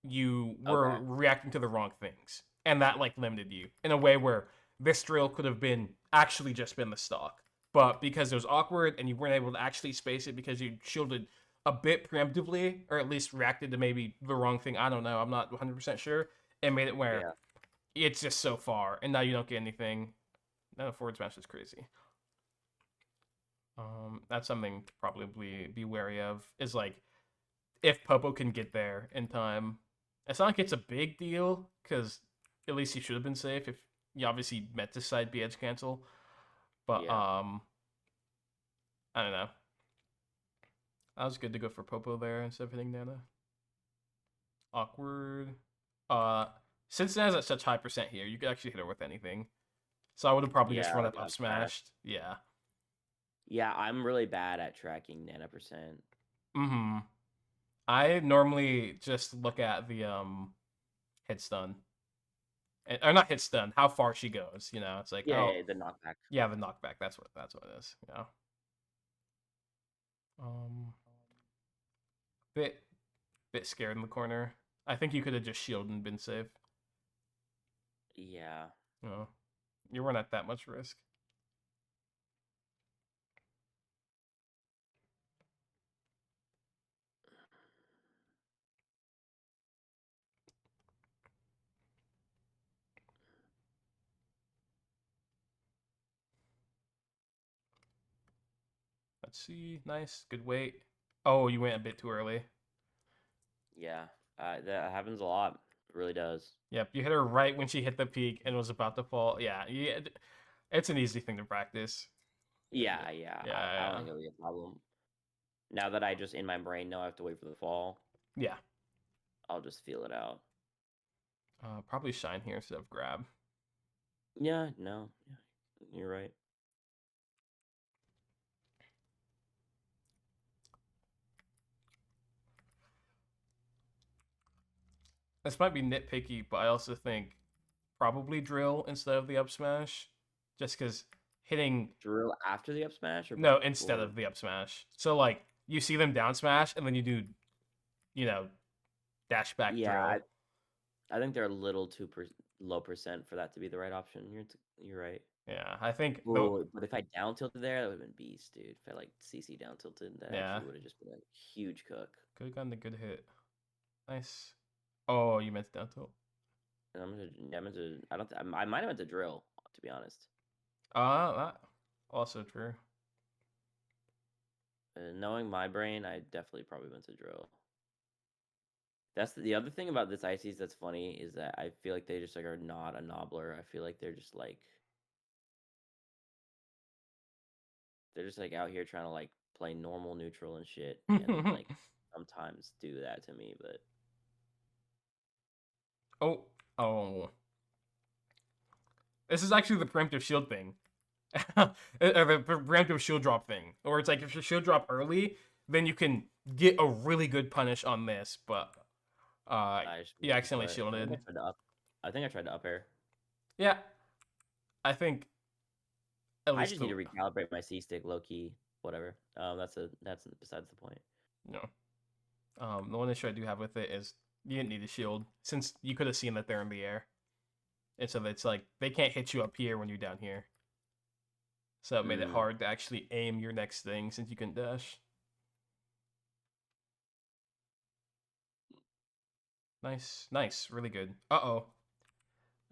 you were Okay. reacting to the wrong things, and that like limited you in a way where this drill could have been actually just been the stock, but because it was awkward and you weren't able to actually space it because you shielded a bit preemptively, or at least reacted to maybe the wrong thing. I don't know. I'm not 100% sure. It made it where Yeah. it's just so far, and now you don't get anything. No, forward smash is crazy. That's something to probably be wary of. Is like if Popo can get there in time. It's not like it's a big deal because at least he should have been safe if you obviously meant to side B edge cancel. But Yeah. I don't know. That was good to go for Popo there instead of hitting Nana. Awkward. Uh, since Nana's at such high percent here, you could actually hit her with anything. So I would have probably just Yeah, run like up up smash. smashed. Yeah. Yeah, I'm really bad at tracking nano percent. Mm-hmm. I normally just look at the hit stun. Or not hit stun, how far she goes, you know. It's like, Yeah, oh yeah, the knockback. yeah, the knockback, that's what it is, you know. Um bit bit scared in the corner. I think you could have just shielded and been safe. Yeah, You know. You weren't at that much risk. Let's see. Nice. Good weight. Oh, you went a bit too early. yeah. That happens a lot. It really does. Yep, you hit her right when she hit the peak and was about to fall. Yeah, it's an easy thing to practice. Yeah, yeah. I don't Yeah, think it'll be a problem. Now that I just in my brain know I have to wait for the fall, yeah. I'll just feel it out. Probably shine here instead of grab. Yeah, no, yeah, you're right. This might be nitpicky, but I also think probably drill instead of the up smash, just because hitting Drill after the up smash or no instead before? of the up smash. So like you see them down smash and then you do you know dash back Yeah, drill. I think they're a little too low percent for that to be the right option. You're right. Yeah, I think the Oh, but if I down tilted there, that would have been beast, dude. If I like CC down tilted, that yeah actually would have just been a huge cook. could have gotten a good hit. Nice. Oh, you meant down tilt. And I'm gonna, I don't, I might have meant to drill, to be honest. That also true. Knowing my brain, I definitely probably meant to drill. That's the other thing about this ICs that's funny is that I feel like they just like are not a nobbler. I feel like they're just like out here trying to like play normal neutral and shit and like sometimes do that to me, but oh, oh. This is actually the preemptive shield thing. The preemptive shield drop thing. Or it's like if you shield drop early, then you can get a really good punish on this, but I just you missed the accidentally play. I think I shielded. tried to up. I think I tried to up air. Yeah, I think at I least just need the to recalibrate my C stick low key. Whatever. That's besides the point. you know, the one issue I do have with it is you didn't need a shield since you could have seen that they're in the air, and so it's like they can't hit you up here when you're down here. So it made it Mm. hard to actually aim your next thing since you can dash. Nice, nice, really good. Uh-oh.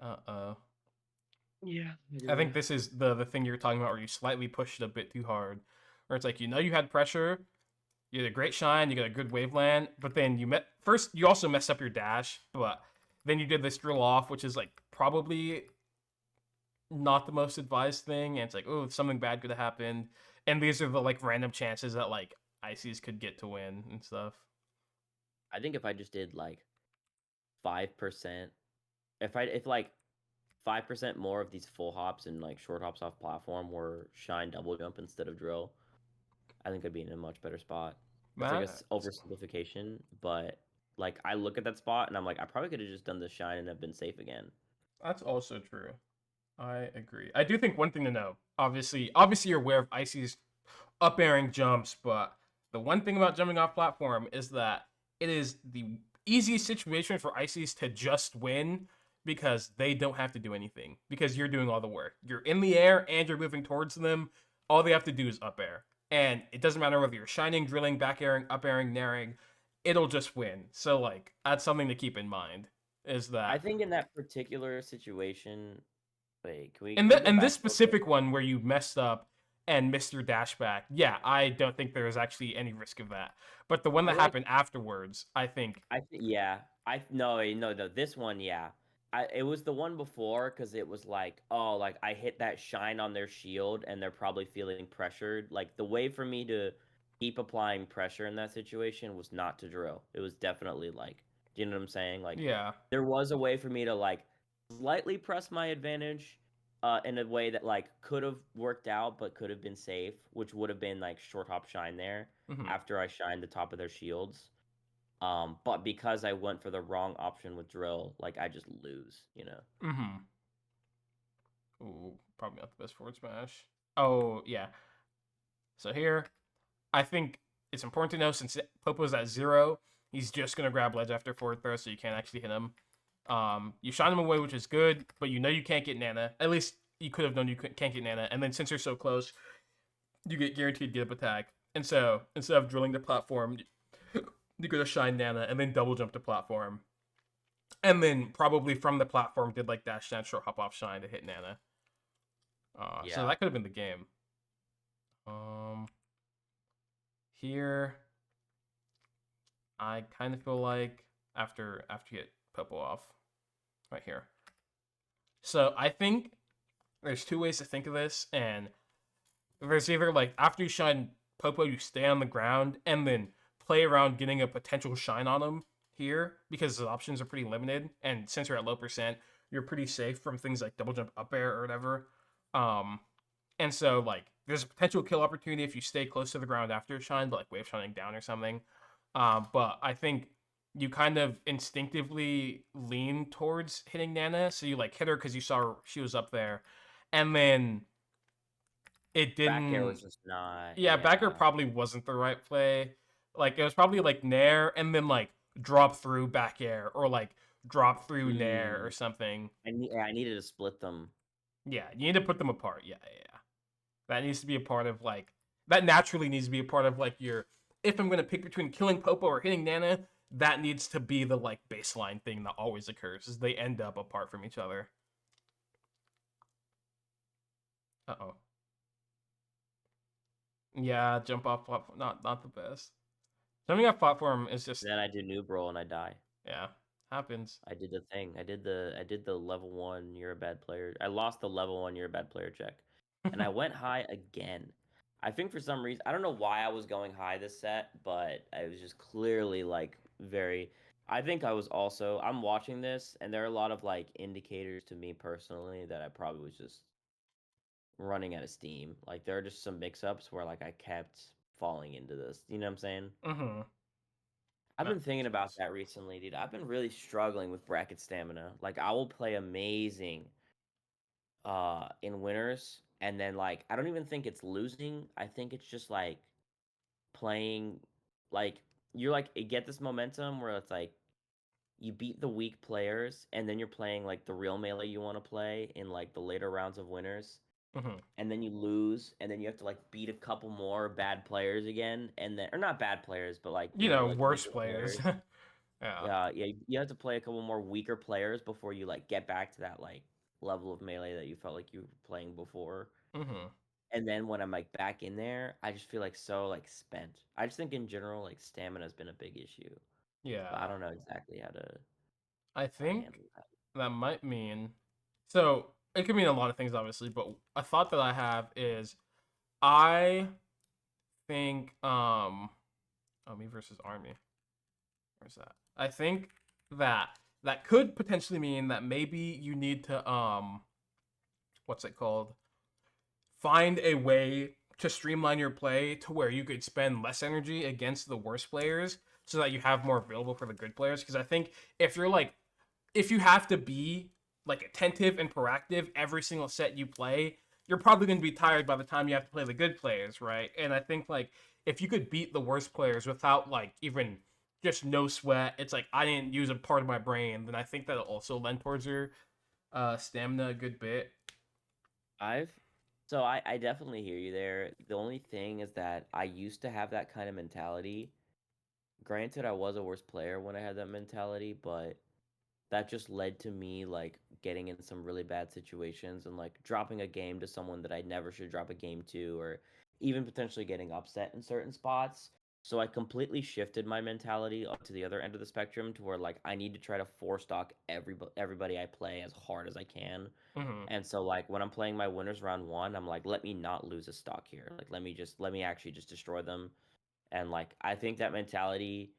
Uh-oh. Yeah, I dude. think this is the thing you're talking about where you slightly pushed it a bit too hard. Where it's like you had pressure, you had a great shine, you got a good waveland, but then you also messed up your dash, but then you did this drill off, which is like probably not the most advised thing, and it's like, oh, something bad could have happened. And these are the like random chances that like ICs could get to win and stuff. I think if I just did like 5%, if like 5% more of these full hops and like short hops off platform were shine double jump instead of drill, I think I'd be in a much better spot. It's like a That oversimplification, but like I look at that spot and I'm like, I probably could have just done the shine and have been safe again. that's also true. I agree. I do think one thing to know, obviously you're aware of Icy's up airing jumps, but the one thing about jumping off platform is that it is the easiest situation for Ices to just win because they don't have to do anything because you're doing all the work. You're in the air and you're moving towards them. All they have to do is up air. And it doesn't matter whether you're shining, drilling, back airing, up airing, naring, it'll just win. So like that's something to keep in mind is I that think in that particular situation, wait, in can we go this back real quick? specific one where you messed up and missed your dash back, yeah, I don't think there was actually any risk of that. But the one I that like happened afterwards, I think, I think yeah. I no no no this one yeah. It was the one before because it was like oh like I hit that shine on their shield and they're probably feeling pressured. Like the way for me to keep applying pressure in that situation was not to drill. It was definitely like do you know what I'm saying? Like yeah, there was a way for me to like slightly press my advantage in a way that like could have worked out but could have been safe, which would have been like short hop shine there Mm-hmm. after I shined the top of their shields. But because I went for the wrong option with drill, like I just lose, you know. Mm-hmm. Ooh, probably not the best forward smash. Oh yeah. So here, I think it's important to know since Popo's at 0, he's just gonna grab ledge after forward throw, so you can't actually hit him. You shot him away, which is good, but you know you can't get Nana. At least you could have known you can't get Nana, and then since you're so close, you get guaranteed get up attack. And so instead of drilling the platform, you could have shine Nana and then double jump the platform, and then probably from the platform did like dash short hop off shine to hit Nana. So Yeah. that could have been the game. Um, Here I kind of feel like after you get Popo off right here. So I think there's two ways to think of this, and there's either like after you shine Popo, you stay on the ground and then play around getting a potential shine on him here because the options are pretty limited, and since you're at low percent, you're pretty safe from things like double jump up air or whatever. Um, and so like there's a potential kill opportunity if you stay close to the ground after shine, but like wave shining down or something. But I think you kind of instinctively lean towards hitting Nana, so you like hit her because you saw she was up there, and then it Back air didn't. was just not, Yeah, backer yeah. probably wasn't the right play. Like it was probably like nair and then like drop through back air or like drop through nair or Mm. something. I needed to split them. Yeah, you need to put them apart. Yeah, yeah, yeah. That needs to be a part of like that naturally needs to be a part of like your if I'm gonna pick between killing Popo or hitting Nana, that needs to be the like baseline thing that always occurs is they end up apart from each other. Uh-oh. Yeah, jump off platform not the best. Jumping off platform is just Then I do noob roll and I die. yeah, happens. I did the thing. I did the level one. You're a bad player. I lost the level one. You're a bad player check, and I went high again. I think for some reason I don't know why I was going high this set, but I was just clearly like very. I think I was also. I'm watching this, and there are a lot of like indicators to me personally that I probably was just running out of steam. Like there are just some mix-ups where like I kept falling into this. You know what I'm saying? Mm-hmm. I've That been makes thinking about sense. that recently, dude. I've been really struggling with bracket stamina. Like I will play amazing in winners and then like I don't even think it's losing. I think it's just like playing like you're like you get this momentum where it's like you beat the weak players and then you're playing like the real melee you want to play in like the later rounds of winners Mm-hmm. and then you lose and then you have to like beat a couple more bad players again and then or not bad players but like You know, like worse weaker players. players. Yeah. Yeah, you have to play a couple more weaker players before you like get back to that like level of melee that you felt like you were playing before. Mm-hmm. And then when I'm like back in there, I just feel like so like spent. I just think in general like stamina has been a big issue, but I Yeah. don't know exactly I how to think handle that. that might mean so it could mean a lot of things obviously, but a thought that I have is I think oh me versus army. Where's that? I think that that could potentially mean that maybe you need to what's it called? Find a way to streamline your play to where you could spend less energy against the worst players so that you have more available for the good players because I think if you're like if you have to be like attentive and proactive every single set you play, you're probably going to be tired by the time you have to play the good players, right? And I think like if you could beat the worst players without like even just no sweat, it's like I didn't use a part of my brain, then I think that'll also lend towards your stamina a good bit. I've so I definitely hear you there. The only thing is that I used to have that kind of mentality. Granted, I was a worse player when I had that mentality, but that just led to me like getting in some really bad situations and like dropping a game to someone that I never should drop a game to or even potentially getting upset in certain spots. So I completely shifted my mentality up to the other end of the spectrum to where like I need to try to four stock everybody I play as hard as I can. Mm-hmm. And so like when I'm playing my winners round 1, I'm like let me not lose a stock here. Like let me actually just destroy them and like I think that mentality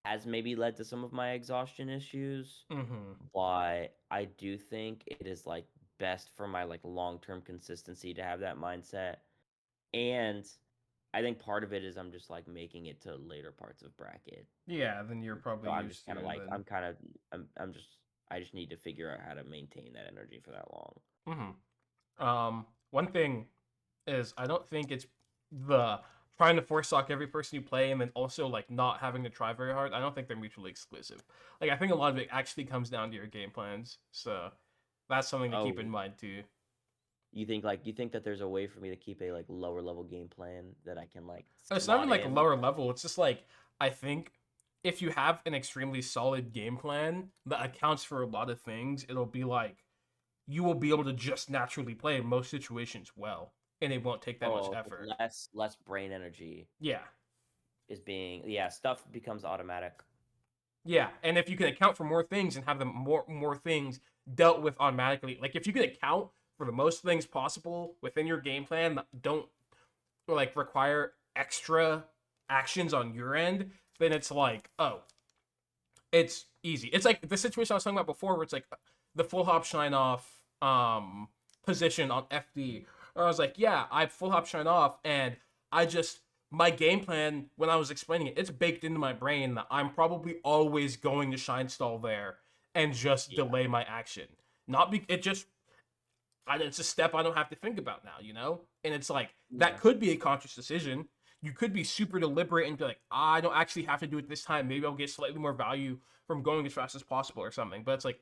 has maybe led to some of my exhaustion issues, Mm-hmm. but I do think it is like best for my like long-term consistency to have that mindset. And I think part of it is I'm just like making it to later parts of bracket. Yeah, then you're So probably I'm used just to kind of it like then. I'm just I just need to figure out how to maintain that energy for that long. One thing is I don't think it's the trying to force sock every person you play and then also like not having to try very hard. I don't think they're mutually exclusive. Like I think a lot of it actually comes down to your game plans. So that's something to keep in Oh, mind too. you think that there's a way for me to keep a like lower level game plan that I can like It's not even slot like a in? lower level. It's just like I think if you have an extremely solid game plan that accounts for a lot of things, it'll be like you will be able to just naturally play in most situations well, and it won't take that much Oh, like effort. less brain energy Yeah, is being yeah, stuff becomes automatic. yeah, and if you can account for more things and have them more things dealt with automatically, like if you can account for the most things possible within your game plan that don't like require extra actions on your end, then it's like, oh, it's easy. It's like the situation I was talking about before, where it's like the full hop shine off position on FD. Where I was like, yeah, I full hop shine off, and I just my game plan when I was explaining it, it's baked into my brain that I'm probably always going to shine stall there and just Yeah. delay my action. Not be it just it's a step I don't have to think about now, you know? And it's like that Yeah. could be a conscious decision. You could be super deliberate and be like, I don't actually have to do it this time. Maybe I'll get slightly more value from going as fast as possible or something. But it's like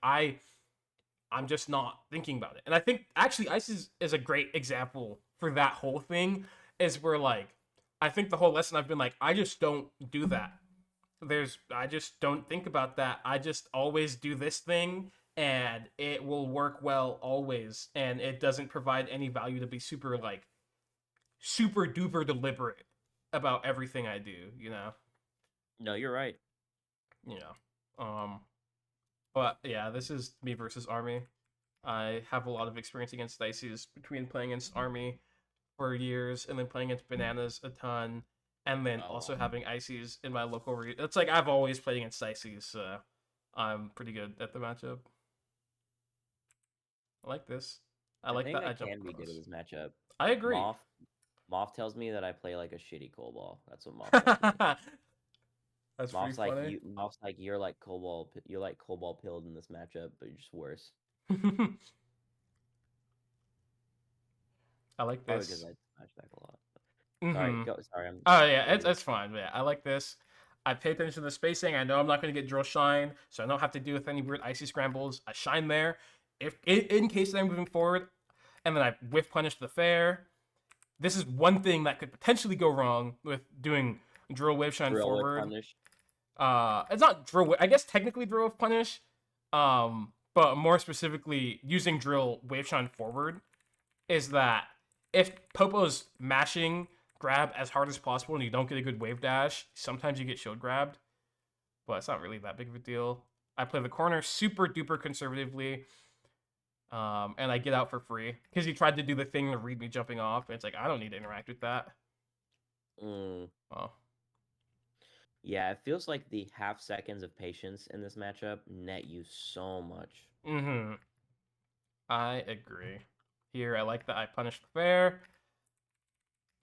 I'm just not thinking about it. And I think actually Ice is a great example for that whole thing. Is where like I think the whole lesson I've been like, I just don't do that. I just don't think about that. I just always do this thing and it will work well always, and it doesn't provide any value to be super duper deliberate about everything I do, you know. No, you're right. You know. But yeah, this is me versus Army. I have a lot of experience against Dices between playing against Army for years and then playing against Bananas a ton, and then Oh, also having Ices in my local region. It's like I've always played against Ices, so I'm pretty good at the matchup. I like this. I I like think that I I jump can be good at across. this matchup. I agree. Moth Moth tells me that I play like a shitty Cobalt. That's what Moth tells me. That's pretty funny. Moth's like you're like Cobalt pilled in this matchup, but you're just worse. I like Probably because this. I smash back a lot. Sorry, Mm-hmm. go. Sorry, I'm. Oh yeah, What were you? it's fine. Yeah, I like this. I pay attention to the spacing. I know I'm not going to get drill shine, so I don't have to deal with any weird icy scrambles. I shine there. If in case I'm moving forward, and then I whiff punish the fair. This is one thing that could potentially go wrong with doing drill wave shine Drill with forward. punish. It's not drill. I guess technically drill with punish. But more specifically, using drill wave shine forward is that if Popo's mashing grab as hard as possible and you don't get a good wave dash, sometimes you get shield grabbed, but it's not really that big of a deal. I play the corner super duper conservatively, and I get out for free because he tried to do the thing to read me jumping off, and it's like I don't need to interact with that. Mm. Oh, Yeah, it feels like the half seconds of patience in this matchup net you so much. mm-hmm. I agree. Here, I like that I punish the fair.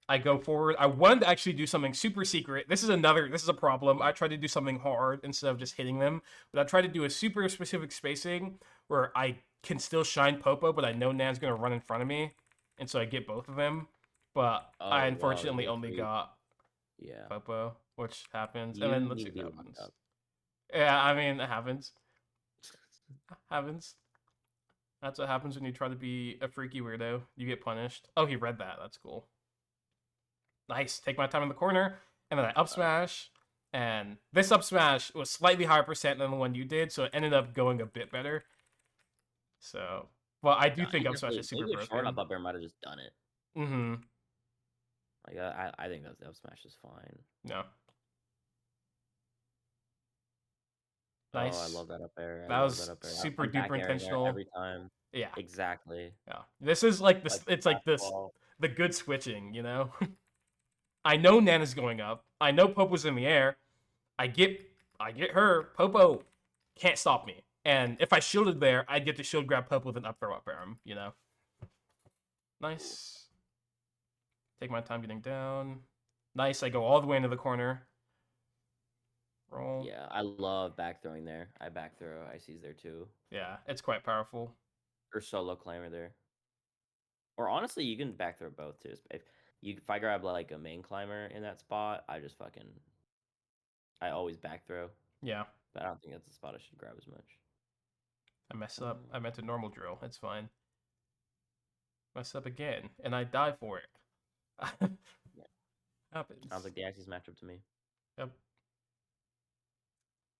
I go forward. I wanted to actually do something super secret. This is a problem. I tried to do something hard instead of just hitting them, but I tried to do a super specific spacing where I can still shine Popo, but I know Nan's going to run in front of me, and so I get both of them. But I Oh wow, you unfortunately get only free. got Yeah, Popo, which happens. And you then let's need see to be what locked happens. up. Yeah, I mean, it happens. Happens. That's what happens when you try to be a freaky weirdo. You get punished. Oh, he read that. That's cool. Nice. Take my time in the corner, and then I up Uh, smash. And this up smash was slightly higher percent than the one you did, so it ended up going a bit better. So, well, I do nah, think you up smash definitely is super maybe a short broken. up air might have just done it. Mm-hmm. Like I think that up smash is fine. No. Oh, I Nice. love that up air. I That love that was up air. super I'm back duper airing there intentional. every time. Yeah. Exactly. Yeah. This is like this. Like It's like this. fastball. The good switching, you know. I know Nana's going up. I know Popo's in the air. I get. I get her. Popo can't stop me. And if I shielded there, I'd get to shield grab Popo with an up throw up arm, you know? Cool. Nice. Take my time getting down. Nice, I go all the way into the corner. Roll. Yeah, I love back throwing there. I back throw ICs there too. Yeah, it's quite powerful. Or solo climber there. Or honestly, you can back throw both too. If I grab like a main climber in that spot, I always back throw. Yeah, But I don't think that's the spot I should grab as much. I messed up. I meant a normal drill. It's fine. Mess up again, and I die for it. Yeah, sounds Happens. like the Axis matchup to me. Yep.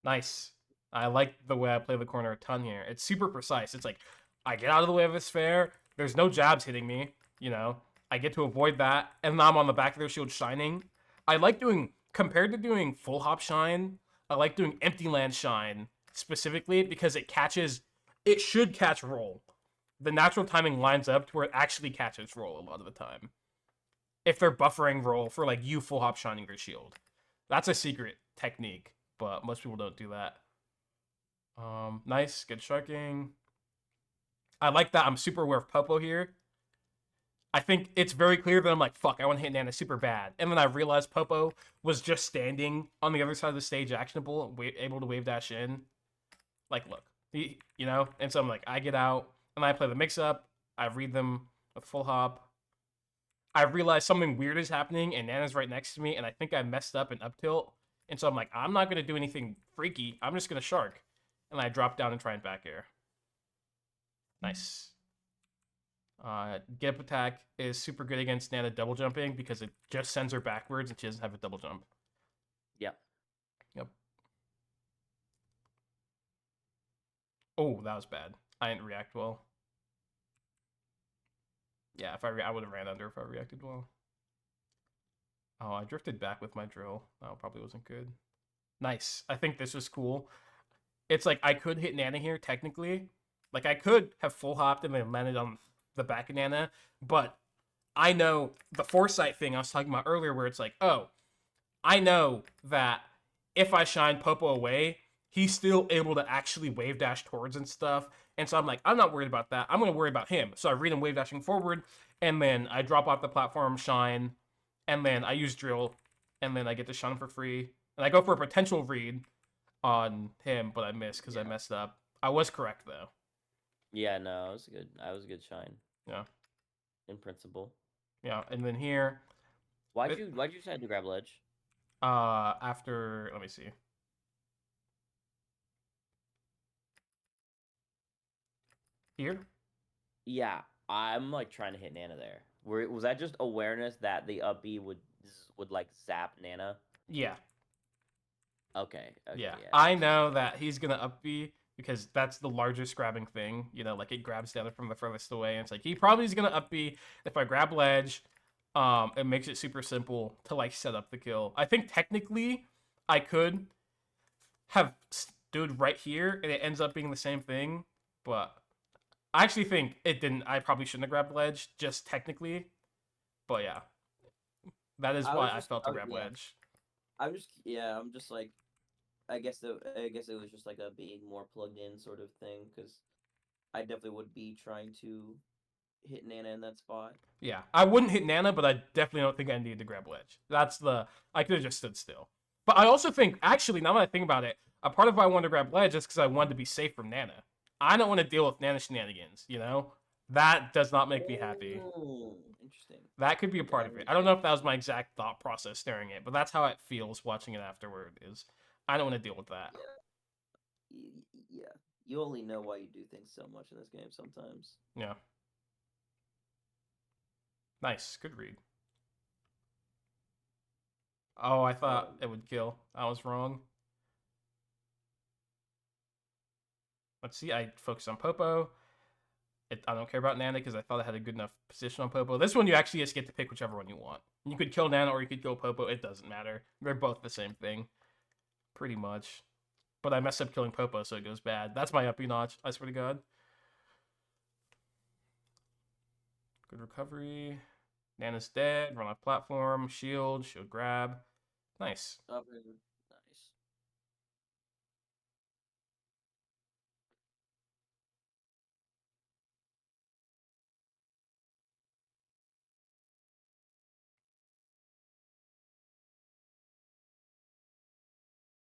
Nice. I like the way I play the corner a ton here. It's super precise. It's like I get out of the way of a sphere. There's no jabs hitting me. You know, I get to avoid that, and now I'm on the back of their shield shining. I like doing compared to doing full hop shine. I like doing empty land shine specifically because it catches. It should catch roll. The natural timing lines up to where it actually catches roll a lot of the time. If they're buffering roll for like you full hop shining your shield, that's a secret technique, but most people don't do that. Nice, good sharking. I like that. I'm super aware of Popo here. I think it's very clear that I'm like, fuck, I want to hit Nana super bad. And then I realized Popo was just standing on the other side of the stage, actionable, able to wave dash in. Like, look, you know? And so I'm like, I get out, and I play the mix up. I read them with full hop. I realize something weird is happening, and Nana's right next to me, and I think I messed up an up tilt. And so I'm like, I'm not going to do anything freaky. I'm just going to shark. And I drop down and try and back air. Nice. Get up attack is super good against Nana double jumping because it just sends her backwards and she doesn't have a double jump. Yep. Yep. Oh, that was bad. I didn't react well. Yeah, if I would have ran under if I reacted well. Oh, I drifted back with my drill. That probably wasn't good. Nice. I think this was cool. It's like I could hit Nana here technically. Like I could have full hopped and then landed on the back of Nana, but I know the foresight thing I was talking about earlier where it's like, oh, I know that if I shine Popo away, he's still able to actually wave dash towards and stuff. And so I'm like, I'm not worried about that. I'm going to worry about him. So I read him wave dashing forward, and then I drop off the platform, shine, and then I use drill, and then I get to shine for free. And I go for a potential read on him, but I missed because I messed up. I was correct though. Yeah, no, it was good. I was a good shine. Yeah. In principle. Yeah. And then here, Why'd you decide to grab ledge? after, let me see. Here? Yeah, I'm like trying to hit Nana there. Was that just awareness that the up B would like zap Nana? Yeah. Okay. Yeah. Yeah. I know that he's going to up B because that's the largest grabbing thing. You know, like it grabs down from the furthest away. And it's like, he probably is going to up B if I grab ledge. It makes it super simple to like set up the kill. I think technically I could have stood right here and it ends up being the same thing, but I actually think it didn't. I probably shouldn't have grabbed ledge, just technically. But yeah, that is why I felt to grab ledge. I'm just like, I guess it was just like a being more plugged in sort of thing because I definitely would be trying to hit Nana in that spot. Yeah, I wouldn't hit Nana, but I definitely don't think I needed to grab ledge. I could have just stood still. But I also think, actually, now that I think about it, a part of why I wanted to grab ledge is because I wanted to be safe from Nana. I don't want to deal with Nana shenanigans, you know? That does not make me happy. Oh, interesting. That could be a part of it. I don't know if that was my exact thought process staring it, but that's how it feels watching it afterward. Is I don't want to deal with that. Yeah. You only know why you do things so much in this game sometimes. Yeah. Nice, good read. Oh, I thought it would kill. I was wrong. Let's see. I focused on Popo. I don't care about Nana because I thought I had a good enough position on Popo. This one, you actually just get to pick whichever one you want. You could kill Nana or you could kill Popo. It doesn't matter. They're both the same thing, pretty much. But I messed up killing Popo, so it goes bad. That's my uppy notch. I swear to God. Good recovery. Nana's dead. Run off platform. Shield grab. Nice. Nice.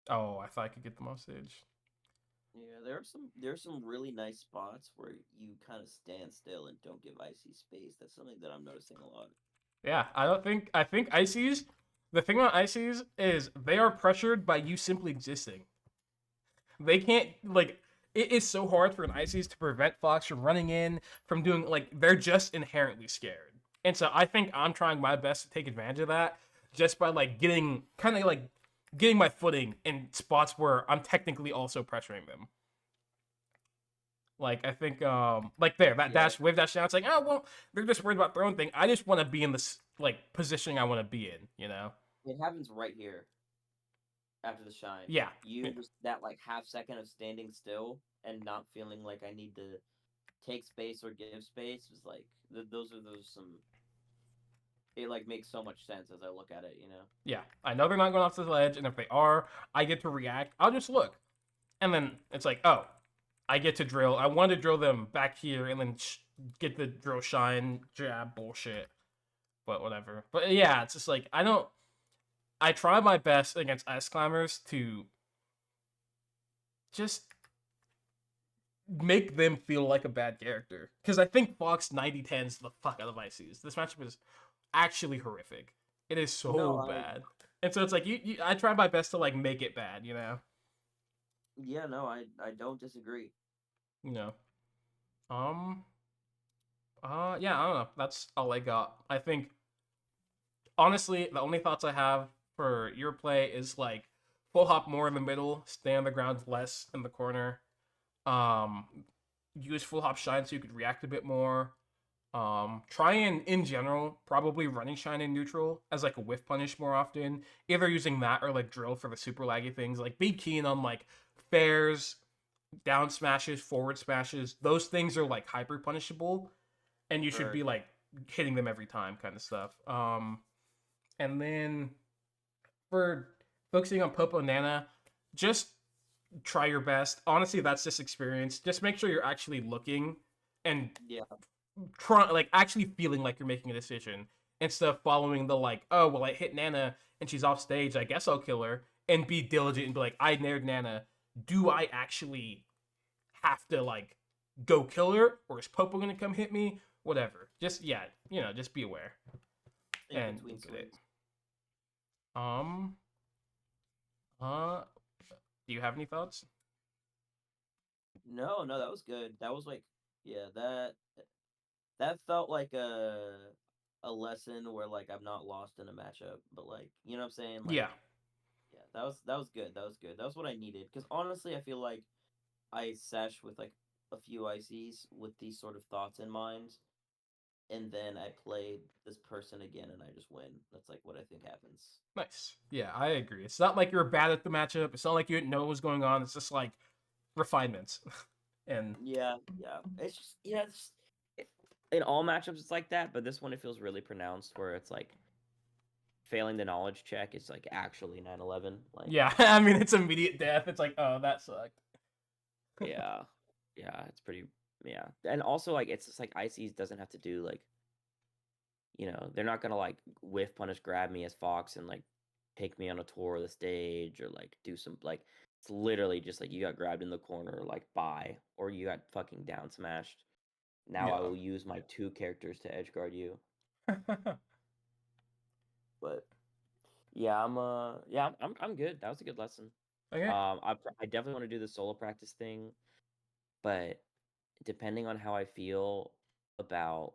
Oh, I thought I could get them off stage. Yeah, there are some really nice spots where you kind of stand still and don't give Icy space. That's something that I'm noticing a lot. Yeah, I think Ices. The thing about Ices is they are pressured by you simply existing. They can't like. It is so hard for an Ices to prevent Fox from running in, from doing like they're just inherently scared. And so I think I'm trying my best to take advantage of that just by like getting kind of like getting my footing in spots where I'm technically also pressuring them. Like I think like there that Yeah, dash wave dash down. It's like, oh well, they're just worried about throwing thing. I just want to be in this like positioning I want to be in. You know? it happens right here after the shine. Yeah. You just that like half second of standing still and not feeling like I need to take space or give space is like those some. It like makes so much sense as I look at it. Yeah. I know they're not going off the ledge, and if they are, I get to react. I'll just look, and then it's like, oh, I get to drill. I want to drill them back here, and then get the drill shine jab bullshit. But whatever. But yeah, it's just like I don't. I try my best against ice climbers to just make them feel like a bad character. Because I think Fox 90-10s the fuck out of ICs. This matchup is actually horrific. It is No, so bad. And so it's like I try my best to like make it bad, you know? yeah, no, I don't disagree. You know. Um yeah, I don't know. That's all I got. I think honestly, the only thoughts I have for your play is like full hop more in the middle, stay on the ground less in the corner. Um use full hop shine so you could react a bit more. Try and in general, probably running shine in neutral as like a whiff punish more often. Either using that or like drill for the super laggy things. Like be keen on like fairs, down smashes, forward smashes. Those things are like hyper punishable, and you should Sure. be like hitting them every time, kind of stuff. And then for focusing on Popo Nana, just try your best. Honestly, that's just experience. Just make sure you're actually looking and Yeah. trying, like actually feeling like you're making a decision instead of following the like, oh well, I hit Nana and she's off stage. I guess I'll kill her, and be diligent and be like, I nared Nana. Do I actually have to like go kill her, or is Popo gonna come hit me? Whatever. Just yeah, just be aware In and between you'll get it. swings. Um. Uh. Do you have any thoughts? No, no, that was good. That was like, yeah, that felt like a lesson where like I'm not lost in a matchup, but like, you know what I'm saying? Like, Yeah. yeah, that was good. That was good. That was what I needed. Because honestly, I feel like I sesh with like a few ICs with these sort of thoughts in mind, and then I played this person again and I just win. That's like what I think happens. Nice. Yeah, I agree. It's not like you're bad at the matchup. It's not like you didn't know what was going on. It's just like refinements. and Yeah, yeah. It's just in all matchups it's like that, but this one it feels really pronounced where it's like failing the knowledge check is like actually 9/11. Like, yeah, I mean it's immediate death. It's like, oh, that sucked. yeah, yeah, it's pretty, yeah, and also like it's just like ICs doesn't have to do like, they're not gonna like whiff punish grab me as Fox and like take me on a tour of the stage or like do some like it's literally just like you got grabbed in the corner like bye or you got fucking down smashed. Now I Yeah. will use my two characters to edge guard you. But yeah, I'm good. That was a good lesson. Okay. I definitely want to do the solo practice thing, but depending on about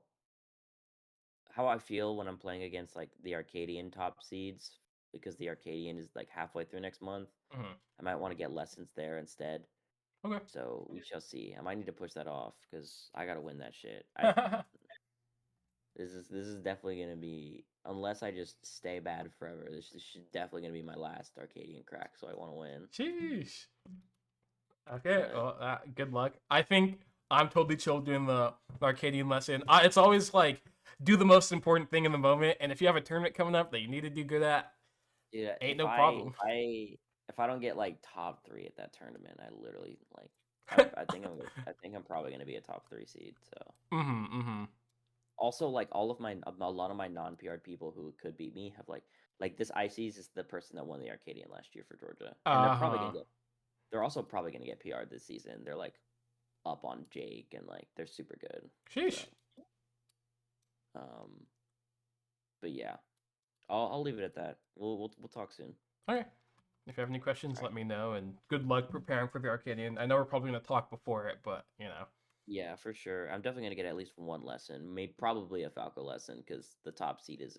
how I feel when I'm playing against like the Arcadian top seeds, because the Arcadian is like halfway through next month, Mhm. I might want to get lessons there instead. Okay. So we shall see. I might need to push that off because I gotta win that shit. I this is definitely gonna be, unless I just stay bad forever. This is definitely gonna be my last Arcadian crack. So I want to win. Sheesh. Okay. But Well, good luck. I think I'm totally chill doing the Arcadian lesson. It's always like do the most important thing in the moment, and if you have a tournament coming up that you need to do good at, dude, ain't if no I problem. if I if I don't get like top three at that tournament, I literally like I think I'm probably gonna be a top three seed. So Mm-hmm. Mm-hmm. Also, like all of a lot of my non-PR'd people who could beat me have like this Ices is the person that won the Arcadian last year for Georgia, and Uh-huh. they're also probably gonna get PR'd this season. They're like up on Jake and like they're super good. Sheesh. So, but yeah, I'll leave it at that. We'll talk soon. Okay. If you have any questions, All let right. me know, and good luck preparing for the Arcadian. I know we're probably going to talk before it, but, you know. Yeah, for sure. I'm definitely gonna get at least one lesson, maybe probably a Falco lesson, because the top seed is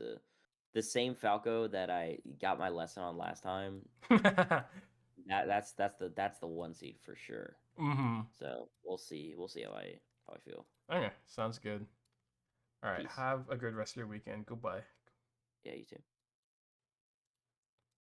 the same Falco that I got my lesson on last time. That's the one seed for sure. Mm-hmm. So we'll see. We'll see how I feel. Okay, sounds good. All right, Peace. have a good rest of your weekend. Goodbye. Yeah, you too.